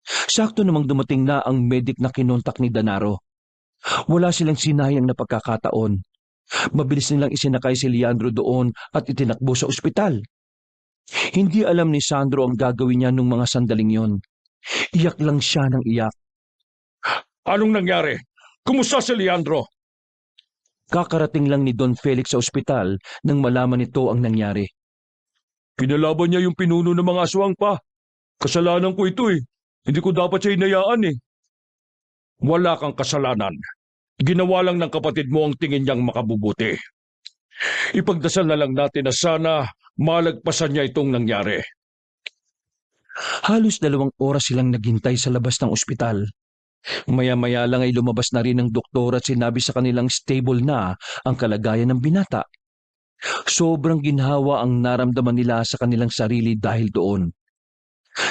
Sakto namang dumating na ang medik na kinontak ni Danaro. Wala silang sinayang na pagkakataon. Mabilis nilang isinakay si Leandro doon at itinakbo sa ospital. Hindi alam ni Sandro ang gagawin niya nung mga sandaling yon. Iyak lang siya ng iyak. Anong nangyari? Kumusta si Leandro? Kakarating lang ni Don Felix sa ospital nang malaman nito ang nangyari. Kinalaban niya yung pinuno ng mga aswang pa. Kasalanan ko ito eh. Hindi ko dapat siya hinayaan eh. Wala kang kasalanan. Ginawa lang ng kapatid mo ang tingin niyang makabubuti. Ipagdasal na lang natin na sana malagpasan niya itong nangyari. Halos 2 oras silang naghintay sa labas ng ospital. Maya-maya lang ay lumabas na rin ang doktor at sinabi sa kanilang stable na ang kalagayan ng binata. Sobrang ginhawa ang naramdaman nila sa kanilang sarili dahil doon.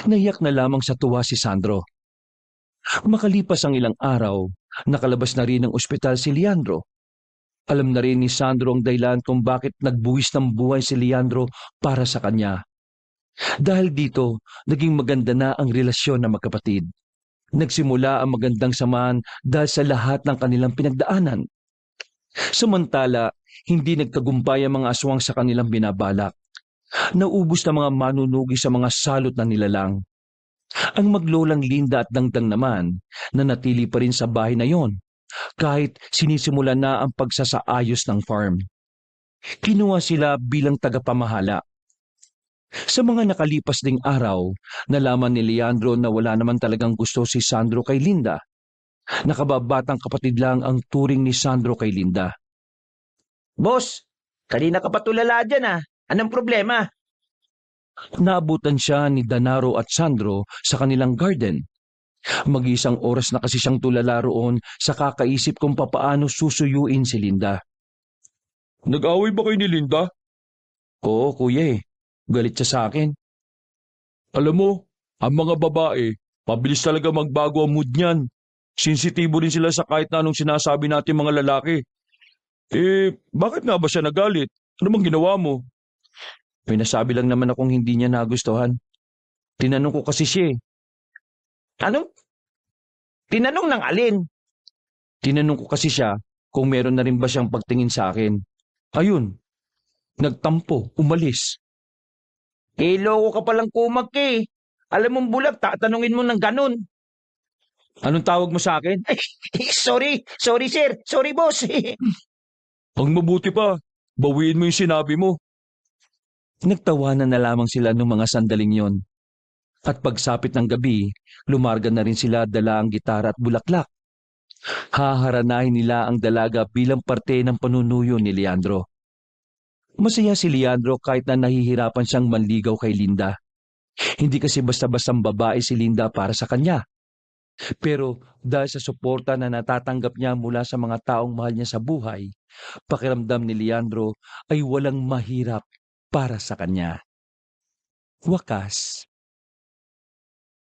Naiyak na lamang sa tuwa si Sandro. Makalipas ang ilang araw, nakalabas na rin ng ospital si Leandro. Alam na rin ni Sandro ang dahilan kung bakit nagbuwis ng buhay si Leandro para sa kanya. Dahil dito, naging maganda na ang relasyon ng magkapatid. Nagsimula ang magandang samahan dahil sa lahat ng kanilang pinagdaanan. Samantala, hindi nagtagumpay ang mga aswang sa kanilang binabalak. Naubos na mga manunugi sa mga salot na nilalang. Ang maglolang Linda at Dangdang naman, nanatili pa rin sa bahay na yon, kahit sinisimula na ang pagsasaayos ng farm. Kinuha sila bilang tagapamahala. Sa mga nakalipas ding araw, nalaman ni Leandro na wala naman talagang gusto si Sandro kay Linda. Nakababatang kapatid lang ang turing ni Sandro kay Linda. Boss, kanina ka pa tulala dyan ah. Anong problema? Naabutan siya ni Danaro at Sandro sa kanilang garden. Mag-isang oras na kasi siyang tulala roon sa kakaisip kung papaano susuyuin si Linda. Nag-away ba kayo ni Linda? Oo, kuya eh. Galit siya sa akin. Alam mo, ang mga babae, pabilis talaga magbago ang mood niyan. Sensitibo rin sila sa kahit na anong sinasabi natin mga lalaki. Bakit nga ba siya nagalit? Ano bang ginawa mo? May nasabi lang naman akong hindi niya nagustuhan. Tinanong ko kasi siya eh. Ano? Tinanong ng alin? Tinanong ko kasi siya kung meron na rin ba siyang pagtingin sa akin. Ayun, nagtampo, umalis. Loko ka palang kumag eh. Alam mong bulag, tatanungin mo ng ganun. Anong tawag mo sa akin? Sorry sir, sorry boss. Ang mabuti pa, bawiin mo yung sinabi mo. Nagtawanan na lamang sila ng mga sandaling yon. At pagsapit ng gabi, lumarga na rin sila dala ang gitara at bulaklak. Haharanahin nila ang dalaga bilang parte ng panunuyo ni Leandro. Masaya si Leandro kahit na nahihirapan siyang manligaw kay Linda. Hindi kasi basta-bastang babae si Linda para sa kanya. Pero dahil sa suporta na natatanggap niya mula sa mga taong mahal niya sa buhay, pakiramdam ni Leandro ay walang mahirap para sa kanya. Wakas.